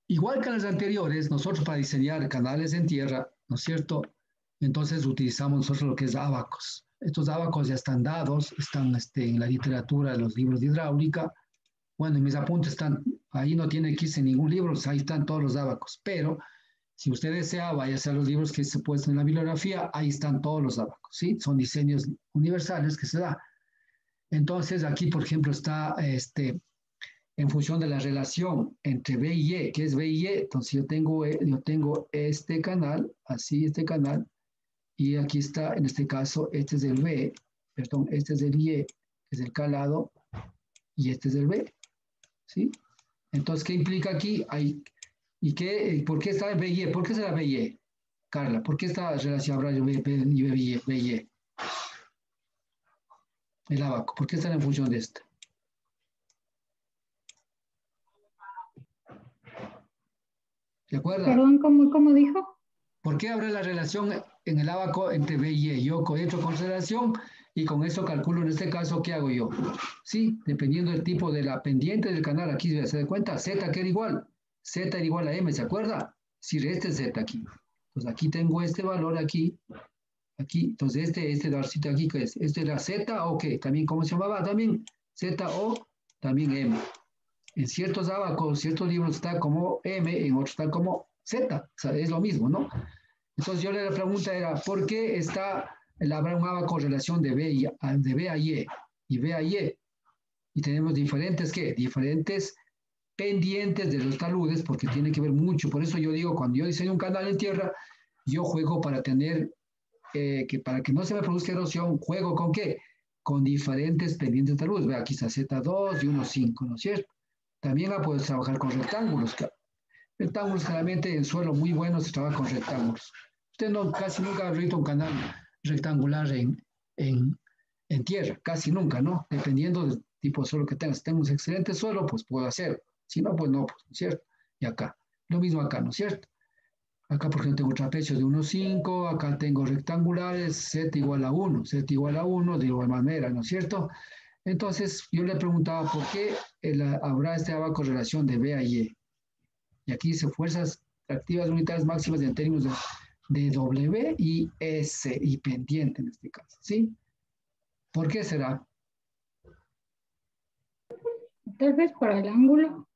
igual que las anteriores, nosotros para diseñar canales en tierra, ¿no es cierto? Entonces utilizamos nosotros lo que es abacos. Estos abacos ya están dados, están en la literatura de los libros de hidráulica. Bueno, en mis apuntes están, ahí no tiene que irse ningún libro, ahí están todos los abacos. Pero si usted desea, váyase a los libros que se puestos en la bibliografía, ahí están todos los abacos, ¿sí? Son diseños universales que se da. Entonces, aquí, por ejemplo, está en función de la relación entre B y E, que es B y E, entonces yo tengo este canal, así este canal, y aquí está, en este caso, este es el B, perdón, este es el Y, que es el calado, y este es el B, ¿sí? Entonces, ¿qué implica aquí? ¿Por qué está B y E? ¿Por qué será B y E? Carla, ¿por qué esta relación habrá B y E? El abaco, ¿por qué están en función de esto? ¿De acuerdo? Perdón, ¿cómo dijo? ¿Por qué habrá la relación en el abaco entre B y E? Yo entro con relación y con esto calculo en este caso, ¿qué hago yo? Sí, dependiendo del tipo de la pendiente del canal, aquí se da cuenta, Z que era igual, Z era igual a M, ¿se acuerda? Si este es Z aquí. Entonces aquí tengo este valor aquí, entonces este darcito aquí, ¿qué es? ¿Este era Z o qué? También, ¿cómo se llamaba? También Z o también M. En ciertos abacos, ciertos libros está como M, en otros está como Z, o sea, es lo mismo, ¿no? Entonces yo la pregunta era, ¿por qué habrá un abaco relación de B a Y y B a Y? Y tenemos diferentes pendientes de los taludes, porque tiene que ver mucho. Por eso yo digo, cuando yo diseño un canal en tierra, yo juego para tener, para que no se me produzca erosión, juego ¿con qué? Con diferentes pendientes de taludes. Ve, aquí está Z2 y 1,5, ¿no es cierto? También puedes trabajar con rectángulos, Rectángulos, generalmente en suelo muy bueno se trabaja con rectángulos. Usted no, casi nunca ha visto un canal rectangular en tierra, casi nunca, ¿no? Dependiendo del tipo de suelo que tengas. Si tengo un excelente suelo, pues puedo hacerlo. Si no, pues no, pues, ¿no es cierto? Y acá. Lo mismo acá, ¿no es cierto? Acá, por ejemplo, tengo trapecios de 1,5, acá tengo rectangulares, z igual a 1, z igual a 1, de igual manera, ¿no es cierto? Entonces, yo le preguntaba por qué habrá esta correlación de B a Y. Y aquí dice fuerzas activas unitarias máximas en términos de W y S, y pendiente en este caso, ¿sí? ¿Por qué será? Tal vez por el ángulo.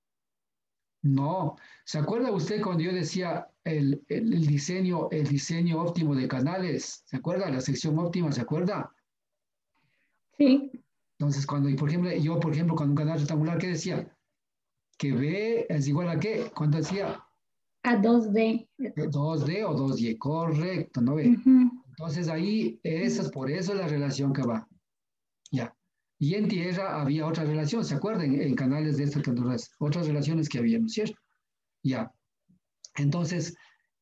No. ¿Se acuerda usted cuando yo decía el diseño óptimo de canales? ¿Se acuerda? La sección óptima, ¿se acuerda? Sí, Entonces, cuando, por ejemplo, con un canal rectangular, ¿qué decía? Que B es igual a ¿qué? Cuando decía a 2D. 2D o 2Y, correcto, ¿no ve? Ujú. Entonces ahí, por eso es la relación que va. Ya. Y en tierra había otra relación, ¿se acuerdan? En canales de estas cantoras, otras relaciones que había, ¿no es cierto? Ya. Entonces,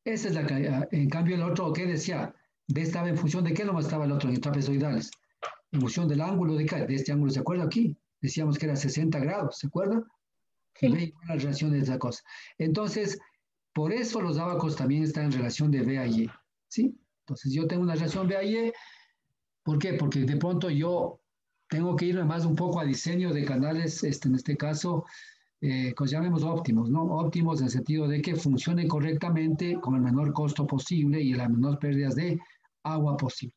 esa es la que, en cambio el otro, ¿qué decía? B estaba en función de qué nomás estaba el otro en trapezoidales. En función del ángulo de este ángulo, ¿se acuerda aquí? Decíamos que era 60 grados, ¿se acuerda? Y ve Sí. igual la relación de esa cosa. Entonces, por eso los ábacos también están en relación de B a Y, ¿sí? Entonces, yo tengo una relación B a Y. ¿Por qué? Porque de pronto yo tengo que irme más un poco a diseño de canales, en este caso, pues llamemos óptimos, ¿no? Óptimos en el sentido de que funcionen correctamente con el menor costo posible y las menores pérdidas de agua posible.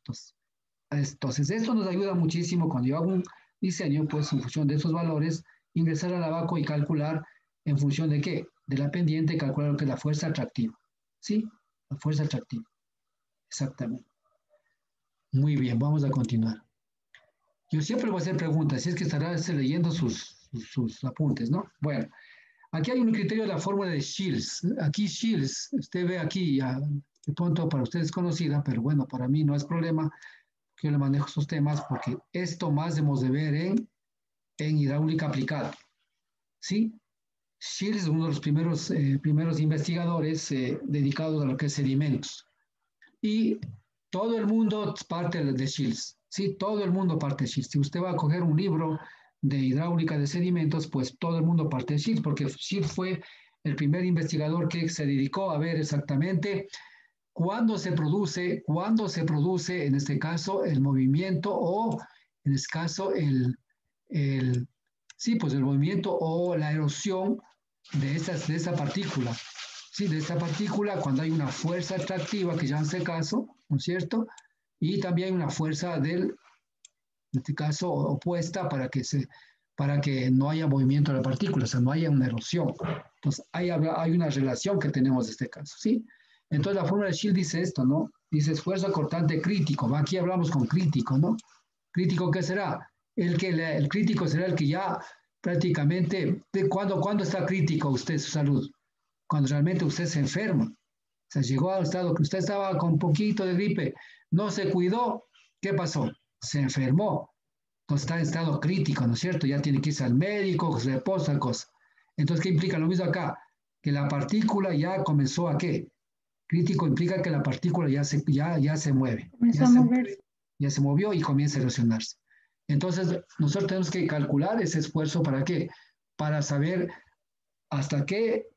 Entonces, esto nos ayuda muchísimo cuando yo hago un diseño, pues en función de esos valores, ingresar al abaco y calcular en función de qué, de la pendiente, calcular lo que es la fuerza atractiva. ¿Sí? La fuerza atractiva. Exactamente. Muy bien, vamos a continuar. Yo siempre voy a hacer preguntas, si es que estará leyendo sus apuntes, ¿no? Bueno, aquí hay un criterio de la fórmula de Shields. Aquí Shields, usted ve aquí, ya, de pronto para usted es conocida, pero bueno, para mí no es problema que yo le manejo estos temas porque esto más debemos de ver en hidráulica aplicada. ¿Sí? Shields es uno de los primeros investigadores dedicados a lo que es sedimentos. Y todo el mundo parte de Shields. Sí, todo el mundo parte de Shields. Si usted va a coger un libro de hidráulica de sedimentos, pues todo el mundo parte de Shields, porque Shields fue el primer investigador que se dedicó a ver exactamente cuándo se produce, en este caso, el movimiento o, en este caso, sí, pues el movimiento o la erosión de esa partícula. Sí, de esta partícula cuando hay una fuerza atractiva, que ya en este caso, ¿no es cierto? Y también hay una fuerza en este caso, opuesta para que no haya movimiento de la partícula, o sea, no haya una erosión. Entonces, hay una relación que tenemos en este caso, ¿sí? Entonces, la fórmula de Shield dice esto, ¿no? Dice esfuerzo cortante crítico. Aquí hablamos con crítico, ¿no? ¿Crítico qué será? El crítico será el que ya prácticamente, ¿cuándo está crítico usted su salud? Cuando realmente usted se enferma. O sea, llegó al estado que usted estaba con un poquito de gripe, no se cuidó, ¿qué pasó? Se enfermó. Entonces está en estado crítico, ¿no es cierto? Ya tiene que irse al médico, reposa, cosa. Entonces, ¿qué implica? Lo mismo acá, que la partícula ya comenzó a ¿qué? Crítico implica que la partícula ya se mueve. Comenzó a moverse. Ya se movió y comienza a erosionarse. Entonces, nosotros tenemos que calcular ese esfuerzo ¿para qué? Para saber hasta qué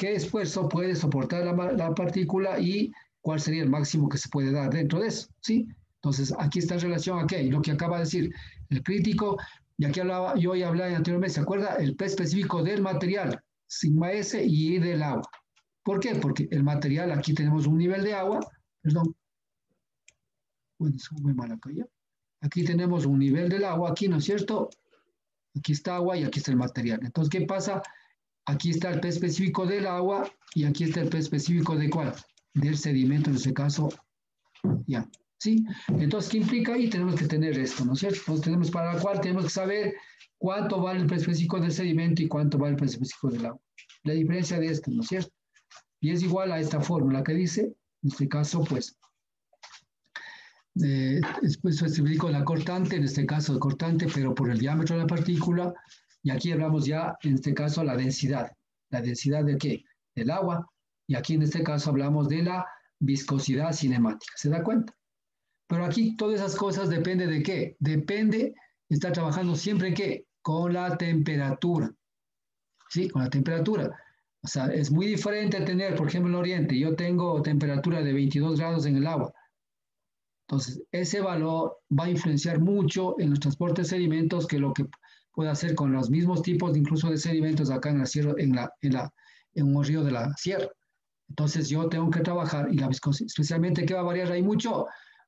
esfuerzo puede soportar la partícula y cuál sería el máximo que se puede dar dentro de eso, ¿sí? Entonces, aquí está en relación a qué, lo que acaba de decir, el crítico, y aquí yo ya hablaba anteriormente, ¿se acuerda? El P específico del material, sigma S y del agua. ¿Por qué? Porque el material, aquí tenemos un nivel de agua, perdón, bueno, es muy mal acá ya. Aquí tenemos un nivel del agua, aquí, ¿no es cierto? Aquí está agua y aquí está el material. Entonces, ¿qué pasa? Aquí está el P específico del agua y aquí está el P específico de ¿cuál? Del sedimento, en este caso, ya. ¿Sí? Entonces, ¿qué implica ahí? Tenemos que tener esto, ¿no es cierto? Entonces, tenemos que saber cuánto vale el P específico del sedimento y cuánto vale el P específico del agua. La diferencia de esto, ¿no es cierto? Y es igual a esta fórmula que dice, en este caso, pues, después especifico la cortante, en este caso cortante, pero por el diámetro de la partícula, y aquí hablamos ya, en este caso, la densidad. ¿La densidad de qué? del agua, y aquí en este caso hablamos de la viscosidad cinemática. ¿Se da cuenta? Pero aquí todas esas cosas depende de qué. Depende, está trabajando siempre en qué, con la temperatura. ¿Sí? Con la temperatura. O sea, es muy diferente tener, por ejemplo, en el Oriente, yo tengo temperatura de 22 grados en el agua. Entonces, ese valor va a influenciar mucho en los transportes de sedimentos que lo que puede hacer con los mismos tipos, incluso de sedimentos acá en la sierra, en un río de la sierra. Entonces, yo tengo que trabajar y la viscosidad, especialmente, ¿qué va a variar ahí mucho?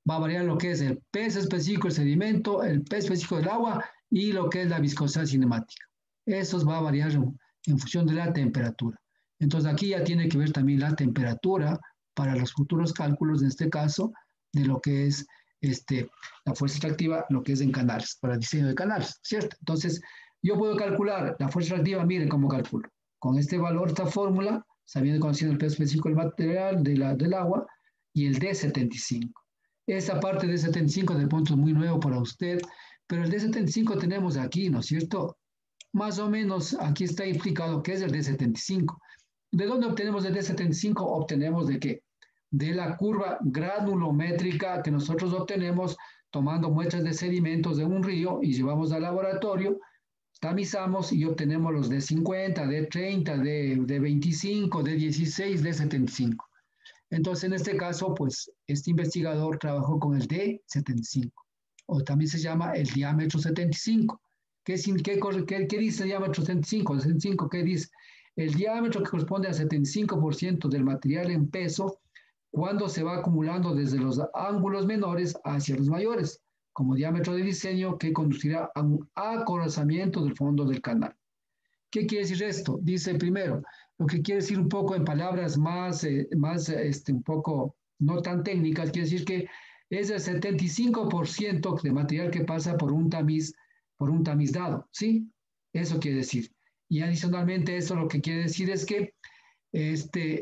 Va a variar lo que es el peso específico del sedimento, el peso específico del agua y lo que es la viscosidad cinemática. Eso va a variar en función de la temperatura. Entonces, aquí ya tiene que ver también la temperatura para los futuros cálculos, en este caso, de lo que es la fuerza extractiva, lo que es en canales, para el diseño de canales, ¿cierto? Entonces, yo puedo calcular la fuerza extractiva, miren cómo calculo. Con este valor, esta fórmula, sabiendo conociendo el peso específico del material del agua y el D75. Esa parte de 75 de punto es muy nuevo para usted, pero el D75 tenemos aquí, ¿no es cierto? Más o menos aquí está implicado que es el D75. ¿De dónde obtenemos el D75? Obtenemos de qué? De la curva granulométrica que nosotros obtenemos tomando muestras de sedimentos de un río y llevamos al laboratorio, tamizamos y obtenemos los D50, D30, D25, D16, D75. Entonces, en este caso, pues, este investigador trabajó con el D75, o también se llama el diámetro 75. ¿Qué dice el diámetro 75? El 75, ¿qué dice? El diámetro que corresponde al 75% del material en peso cuando se va acumulando desde los ángulos menores hacia los mayores, como diámetro de diseño que conducirá a un acorazamiento del fondo del canal. ¿Qué quiere decir esto? Dice primero, lo que quiere decir un poco en palabras más un poco no tan técnicas, quiere decir que es el 75% de material que pasa por un tamiz dado, ¿sí? Eso quiere decir. Y adicionalmente eso lo que quiere decir es que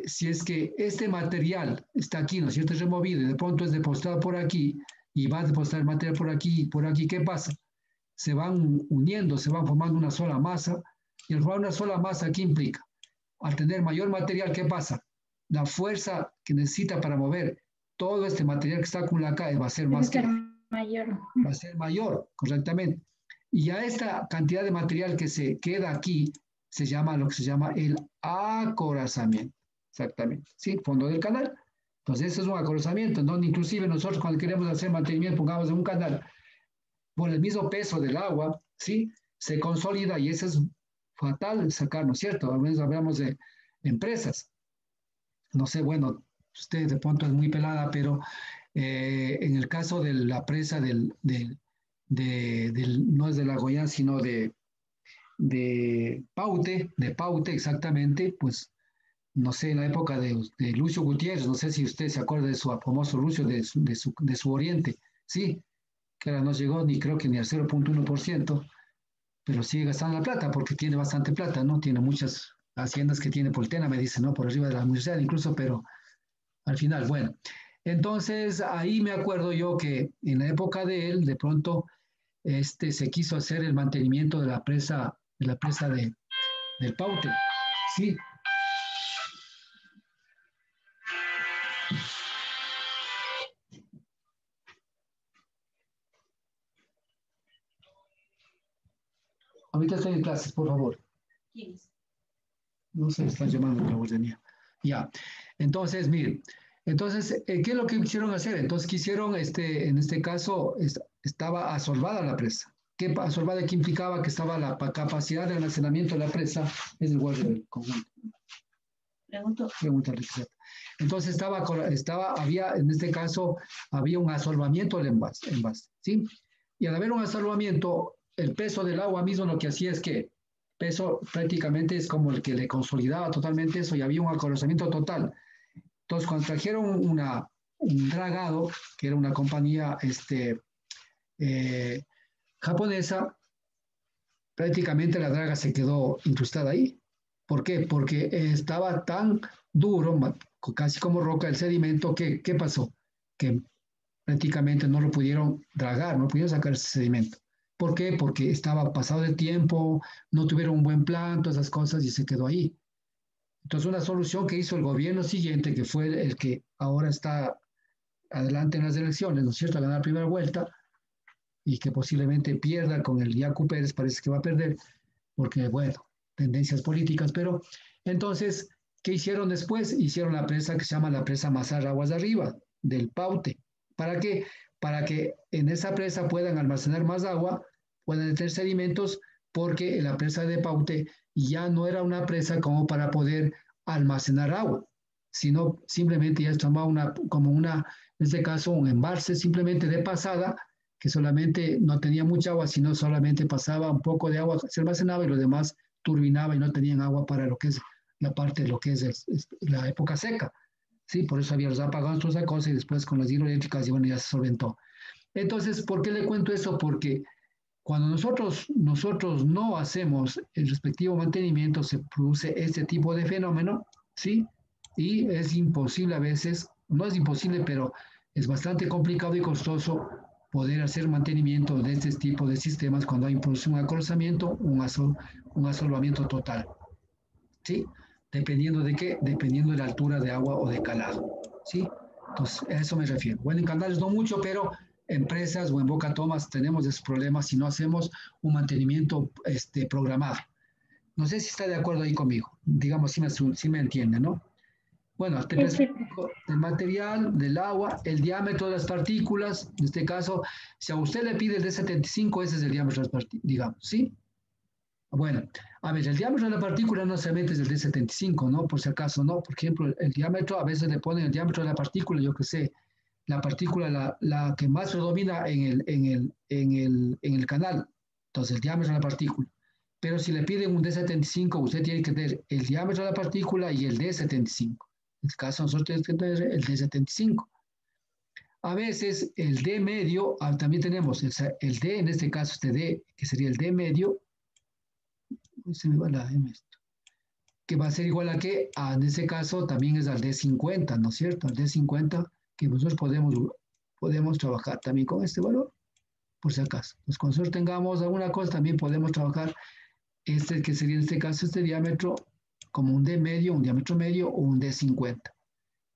si es que este material está aquí, ¿no es cierto? Es removido y de pronto es depositado por aquí y va a depositar el material por aquí y por aquí, ¿qué pasa? Se van uniendo, se van formando una sola masa y al formar una sola masa, ¿qué implica? Al tener mayor material, ¿qué pasa? La fuerza que necesita para mover todo este material que está acumulado acá va a ser mayor. Va a ser mayor, correctamente. Y a esta cantidad de material que se queda aquí se llama lo que se llama el acorazamiento. Exactamente. ¿Sí? Fondo del canal. Entonces, eso es un acorazamiento, en donde inclusive nosotros cuando queremos hacer mantenimiento, pongamos en un canal, por el mismo peso del agua, ¿sí? Se consolida y eso es fatal sacar, ¿no es cierto? A veces hablamos de empresas. No sé, bueno, usted de pronto es muy pelada, pero en el caso de la presa no es de La Goya, sino de Paute exactamente, pues no sé, en la época de Lucio Gutiérrez, no sé si usted se acuerda de su famoso Lucio de su Oriente, sí, que ahora no llegó ni creo que ni al 0.1%, pero sigue gastando la plata porque tiene bastante plata, ¿no? Tiene muchas haciendas que tiene Poltena, me dice, ¿no? Por arriba de la universidad incluso, pero al final, bueno. Entonces, ahí me acuerdo yo que en la época de él, de pronto, se quiso hacer el mantenimiento de la presa del Paute, ¿sí? Ahorita estoy en clases, por favor. ¿Quién es? No se están llamando la guardería. Ya. Entonces, miren. Entonces, ¿qué es lo que quisieron hacer? Entonces, quisieron, en este caso, estaba asolvada la presa. ¿Qué asolvada? ¿Qué implicaba? Que estaba la capacidad de almacenamiento de la presa, es igual del conjunto. Pregunta, Riqueta. Entonces, había, en este caso, había un asolvamiento del envase, ¿sí? Y al haber un asolvamiento, el peso del agua mismo lo que hacía es que peso prácticamente es como el que le consolidaba totalmente eso y había un acorazamiento total. Entonces, cuando trajeron un dragado, que era una compañía japonesa, prácticamente la draga se quedó incrustada ahí. ¿Por qué? Porque estaba tan duro, casi como roca el sedimento, que ¿qué pasó? Que prácticamente no lo pudieron dragar, no pudieron sacar ese sedimento. ¿Por qué? Porque estaba pasado de tiempo, no tuvieron un buen plan, todas esas cosas y se quedó ahí. Entonces, una solución que hizo el gobierno siguiente, que fue el que ahora está adelante en las elecciones, ¿no es cierto?, a ganar primera vuelta, y que posiblemente pierda con el Yacu Pérez, parece que va a perder, porque, bueno, tendencias políticas, pero entonces, ¿qué hicieron después? Hicieron la presa que se llama la presa Mazar Aguas de Arriba, del Paute. ¿Para qué? Para que en esa presa puedan almacenar más agua, puedan tener sedimentos, porque la presa de Paute ya no era una presa como para poder almacenar agua, sino simplemente ya estaba como una, en este caso, un embalse simplemente de pasada, que solamente no tenía mucha agua, sino solamente pasaba un poco de agua, se almacenaba y lo demás turbinaba y no tenían agua para lo que es la parte de lo que es la época seca. Sí, por eso había los apagados, toda esa cosa, y después con las hidroeléctricas, y bueno, ya se solventó. Entonces, ¿por qué le cuento eso? Porque cuando nosotros no hacemos el respectivo mantenimiento, se produce este tipo de fenómeno, ¿sí? Y es imposible a veces, no es imposible, pero es bastante complicado y costoso poder hacer mantenimiento de este tipo de sistemas cuando hay un acorazamiento, un asolvamiento total, ¿sí? Dependiendo de qué, dependiendo de la altura de agua o de calado, ¿sí? Entonces, a eso me refiero. Bueno, en canales no mucho, pero empresas o en Boca Tomas tenemos esos problemas si no hacemos un mantenimiento programado. No sé si está de acuerdo ahí conmigo. Digamos, si me entiende, ¿no? Bueno, te Sí, sí. explico del material, del agua, el diámetro de las partículas. En este caso, si a usted le pide el D75, ese es el diámetro de las partículas, digamos, ¿sí? Bueno, a ver, el diámetro de la partícula no se mete desde el D75, ¿no? Por si acaso, ¿no? Por ejemplo, el diámetro, a veces le ponen el diámetro de la partícula, yo qué sé, la partícula, la que más predomina en el canal, entonces el diámetro de la partícula. Pero si le piden un D75, usted tiene que tener el diámetro de la partícula y el D75. En este caso, nosotros tenemos que tener el D75. A veces el D medio, también tenemos el D, en este caso este D, que sería el D medio, se me va la M, que va a ser igual a que, en ese caso, también es al D50, ¿no es cierto? Al D50, que nosotros podemos trabajar también con este valor, por si acaso. Pues cuando nosotros tengamos alguna cosa, también podemos trabajar que sería en este caso este diámetro, como un D medio, un diámetro medio o un D50.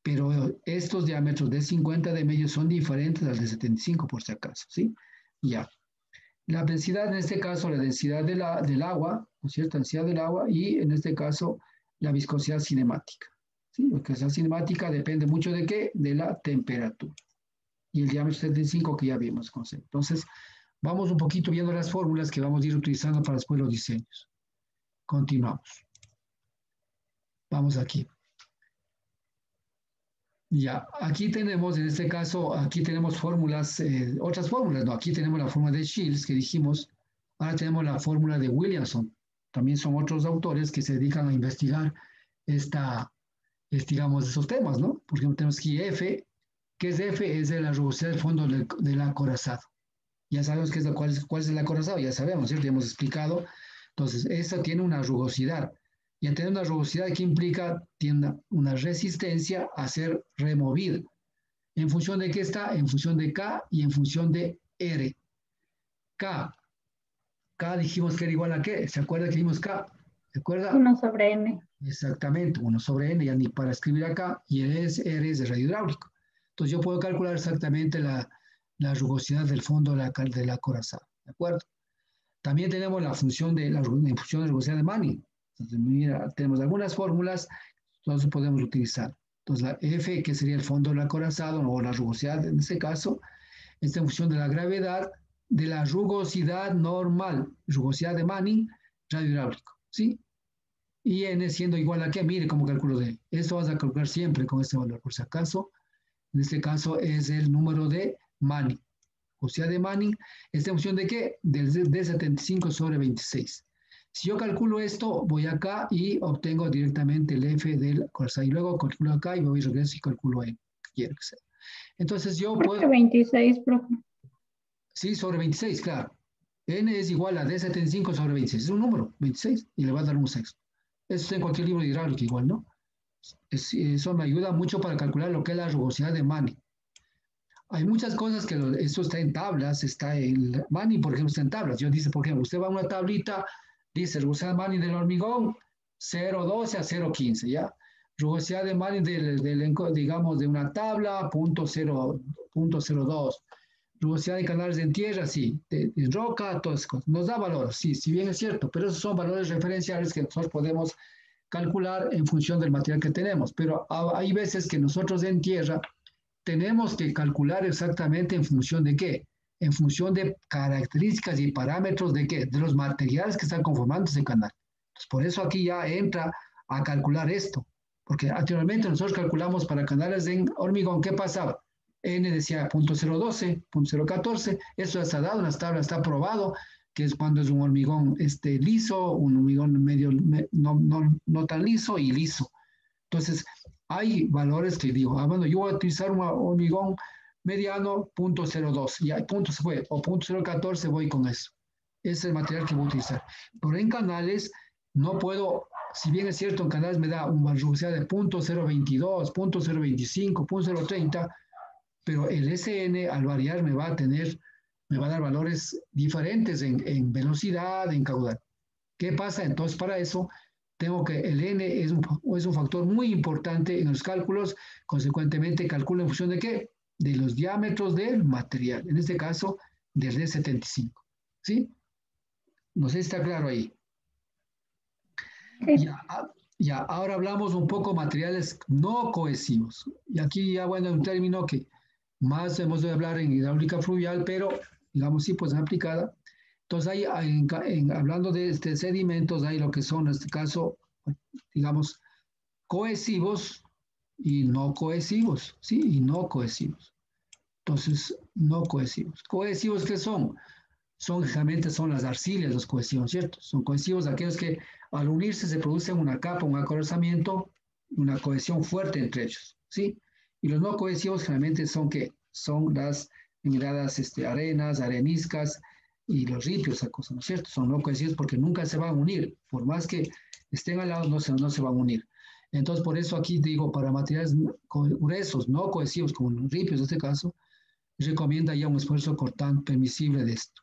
Pero estos diámetros de 50 de medio son diferentes al de 75, por si acaso, ¿sí? Ya. La densidad, en este caso, la densidad del agua, ¿no es cierto? La densidad del agua y, en este caso, la viscosidad cinemática. ¿Sí? La viscosidad cinemática depende mucho de qué? De la temperatura. Y el diámetro 75 que ya vimos. Entonces, vamos un poquito viendo las fórmulas que vamos a ir utilizando para después los diseños. Continuamos. Vamos aquí. Ya, aquí tenemos, en este caso, aquí tenemos fórmulas, otras fórmulas, no, aquí tenemos la fórmula de Shields que dijimos, ahora tenemos la fórmula de Williamson, también son otros autores que se dedican a investigar digamos, esos temas, ¿no? Por ejemplo, tenemos aquí F, ¿qué es F? Es de la rugosidad del fondo del acorazado. Ya sabemos cuál es el acorazado, ya sabemos, ¿cierto? Ya hemos explicado. Entonces, esta tiene una rugosidad. Y al tener una rugosidad, ¿qué implica? Tiene una resistencia a ser removida. ¿En función de qué está? En función de K y en función de R. K dijimos que era igual a qué. ¿Se acuerda que dijimos K? ¿Se acuerda? 1 sobre M. Exactamente, 1 sobre N, ya ni para escribir acá, y R es de radio hidráulico. Entonces yo puedo calcular exactamente la rugosidad del fondo del acorazado, ¿de acuerdo? También tenemos la función de rugosidad de Manning. Entonces, mira, tenemos algunas fórmulas, entonces podemos utilizar. Entonces, la F, que sería el fondo del acorazado, o la rugosidad en este caso, es en función de la gravedad de la rugosidad normal, rugosidad de Manning, radio hidráulico, ¿sí? Y N siendo igual a qué, mire cómo calculo D. Esto vas a calcular siempre con este valor, por si acaso. En este caso es el número de Manning. O sea, de Manning, ¿esta función de qué? Del D75 sobre 26. Si yo calculo esto, voy acá y obtengo directamente el F del acorazado. Y luego calculo acá y voy y regreso y calculo N, que quiero que sea. Entonces yo ¿Por puedo... qué 26, profe? Sí, sobre 26, claro. N es igual a D75 sobre 26. Es un número, 26, y le va a dar un sexto. Eso está en cualquier libro de hidráulica igual, ¿no? Eso me ayuda mucho para calcular lo que es la rugosidad de Manning. Hay muchas cosas que esto está en tablas, está en Manning, por ejemplo, está en tablas. Yo dice, por ejemplo, usted va a una tablita, dice rugosidad Manning del hormigón, 0,12 a 0,15, ¿ya? Rugosidad de margen digamos, de una tabla, 0,02. Rugosidad de canales en tierra, sí. De roca, todas esas cosas. Nos da valor, sí, si bien es cierto, pero esos son valores referenciales que nosotros podemos calcular en función del material que tenemos. Pero hay veces que nosotros en tierra tenemos que calcular exactamente en función de qué. En función de características y parámetros de qué, de los materiales que están conformando ese canal. Entonces, por eso aquí ya entra a calcular esto, porque anteriormente nosotros calculamos para canales de hormigón, ¿qué pasaba? N decía 0.012, 0.014, eso ya está dado en las tablas, está probado, que es cuando es un hormigón liso, un hormigón medio no tan liso y liso. Entonces, hay valores que digo, bueno, yo voy a utilizar un hormigón mediano 0.02, ya punto se fue, o 0.014 voy con eso. Ese es el material que voy a utilizar. Pero en canales no puedo, si bien es cierto, en canales me da una rugosidad de 0.022, 0.025, 0.030, pero el SN al variar me va a dar valores diferentes en velocidad, en caudal. ¿Qué pasa? Entonces, para eso tengo que el N es un factor muy importante en los cálculos, consecuentemente calculo en función de qué? De los diámetros del material, en este caso del D75. ¿Sí? No sé si está claro ahí. Sí. Ya, ahora hablamos un poco de materiales no cohesivos. Y aquí ya, bueno, un término que más hemos de hablar en hidráulica fluvial, pero digamos sí, pues aplicada. Entonces, hablando de sedimentos, hay lo que son, en este caso, digamos, cohesivos y no cohesivos, ¿sí? Y no cohesivos. Entonces, no cohesivos. ¿Cohesivos qué son? Generalmente son las arcillas los cohesivos, ¿cierto? Son cohesivos aquellos que al unirse se produce una capa, un acorazamiento, una cohesión fuerte entre ellos, ¿sí? Y los no cohesivos generalmente son ¿qué? Son las denominadas arenas, areniscas y los ripios, esa cosa, ¿no es cierto? Son no cohesivos porque nunca se van a unir, por más que estén al lado no se van a unir. Entonces, por eso aquí digo, para materiales gruesos, no cohesivos, como los ripios en este caso, recomienda ya un esfuerzo cortante permisible de esto.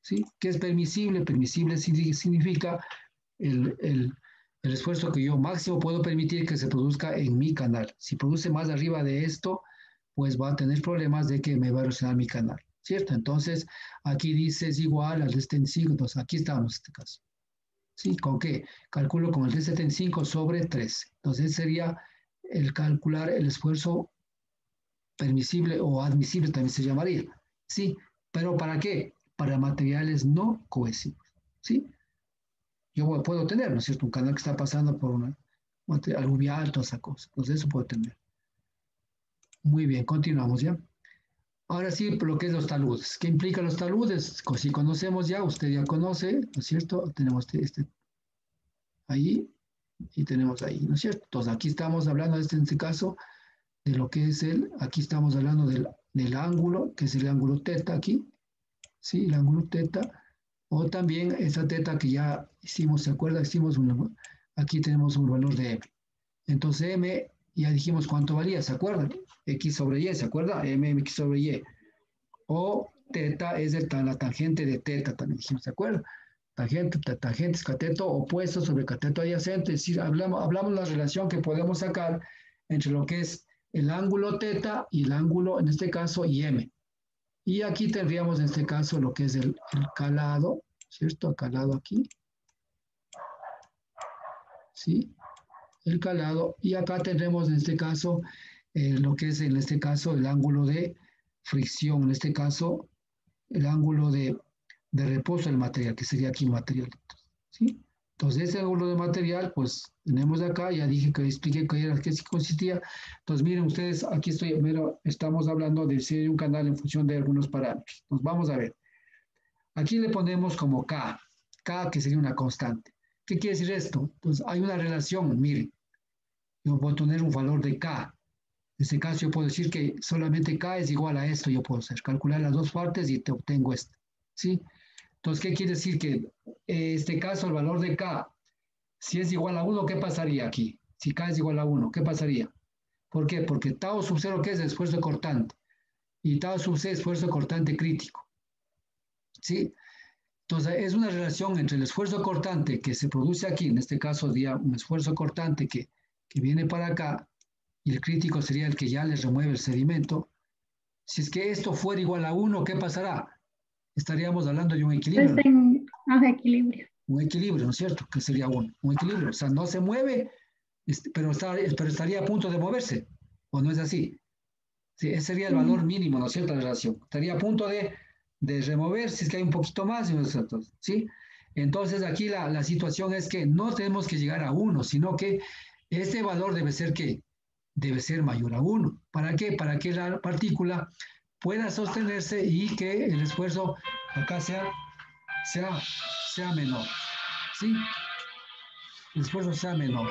¿Sí? ¿Qué es permisible? Permisible significa el esfuerzo que yo máximo puedo permitir que se produzca en mi canal. Si produce más arriba de esto, pues va a tener problemas de que me va a erosionar mi canal, ¿cierto? Entonces, aquí dice es igual al D75, entonces aquí estamos en este caso. ¿Sí? ¿Con qué? Calculo con el D75 sobre 13. Entonces, sería el calcular el esfuerzo permisible o admisible también se llamaría. ¿Sí? ¿Pero para qué? Para materiales no cohesivos, ¿sí? Yo puedo tener, ¿no es cierto? Un canal que está pasando por una aluvial, toda esa cosa. Entonces eso puedo tener. Muy bien, continuamos ya. Ahora sí, por lo que es los taludes. ¿Qué implica los taludes? Si conocemos ya, usted ya conoce, ¿no es cierto? Tenemos ahí y tenemos ahí, ¿no es cierto? Entonces aquí estamos hablando, en este caso, de lo que es aquí estamos hablando del ángulo, que es el ángulo teta aquí, ¿sí? El ángulo teta, o también esa teta que ya hicimos, ¿se acuerda? Aquí tenemos un valor de m. Entonces m, ya dijimos cuánto valía, ¿se acuerdan? X sobre y, ¿se acuerda? X sobre y. O teta es la tangente de teta, también dijimos, ¿se acuerda? Tangentes, cateto opuesto sobre cateto adyacente, es decir, hablamos de la relación que podemos sacar entre lo que es el ángulo teta y el ángulo, en este caso, m. Y aquí tendríamos en este caso lo que es el calado, ¿cierto? El calado aquí. ¿Sí? El calado. Y acá tendremos en este caso lo que es en este caso el ángulo de fricción, en este caso el ángulo de reposo del material, que sería aquí material. ¿Sí? Entonces, ese ángulo de material, pues tenemos acá, ya dije que expliqué qué consistía. Entonces, miren ustedes, aquí estamos hablando de si hay un canal en función de algunos parámetros. Entonces, vamos a ver. Aquí le ponemos como K, K que sería una constante. ¿Qué quiere decir esto? Pues hay una relación, miren, yo puedo tener un valor de K. En este caso yo puedo decir que solamente K es igual a esto, yo puedo hacer, calcular las dos partes y te obtengo esto, ¿sí? Entonces, ¿qué quiere decir? Que en este caso el valor de K, si es igual a 1, ¿qué pasaría aquí? Si K es igual a 1, ¿qué pasaría? ¿Por qué? Porque tau sub 0, ¿qué es? Esfuerzo cortante. Y tau sub C, esfuerzo cortante crítico. ¿Sí? Entonces, es una relación entre el esfuerzo cortante que se produce aquí, en este caso, un esfuerzo cortante que viene para acá, y el crítico sería el que ya le remueve el sedimento. Si es que esto fuera igual a 1, ¿qué pasará? Estaríamos hablando de un equilibrio. Equilibrio. Un equilibrio, ¿no es cierto? Que sería un equilibrio. O sea, no se mueve, pero estaría a punto de moverse. ¿O no es así? Sí, ese sería el valor mínimo, ¿no es cierto? La relación. Estaría a punto de remover si es que hay un poquito más, ¿sí? Entonces aquí la situación es que no tenemos que llegar a 1, sino que este valor debe ser ¿qué? Debe ser mayor a 1. ¿Para qué? Para que la partícula pueda sostenerse y que el esfuerzo acá sea menor, ¿sí? El esfuerzo sea menor.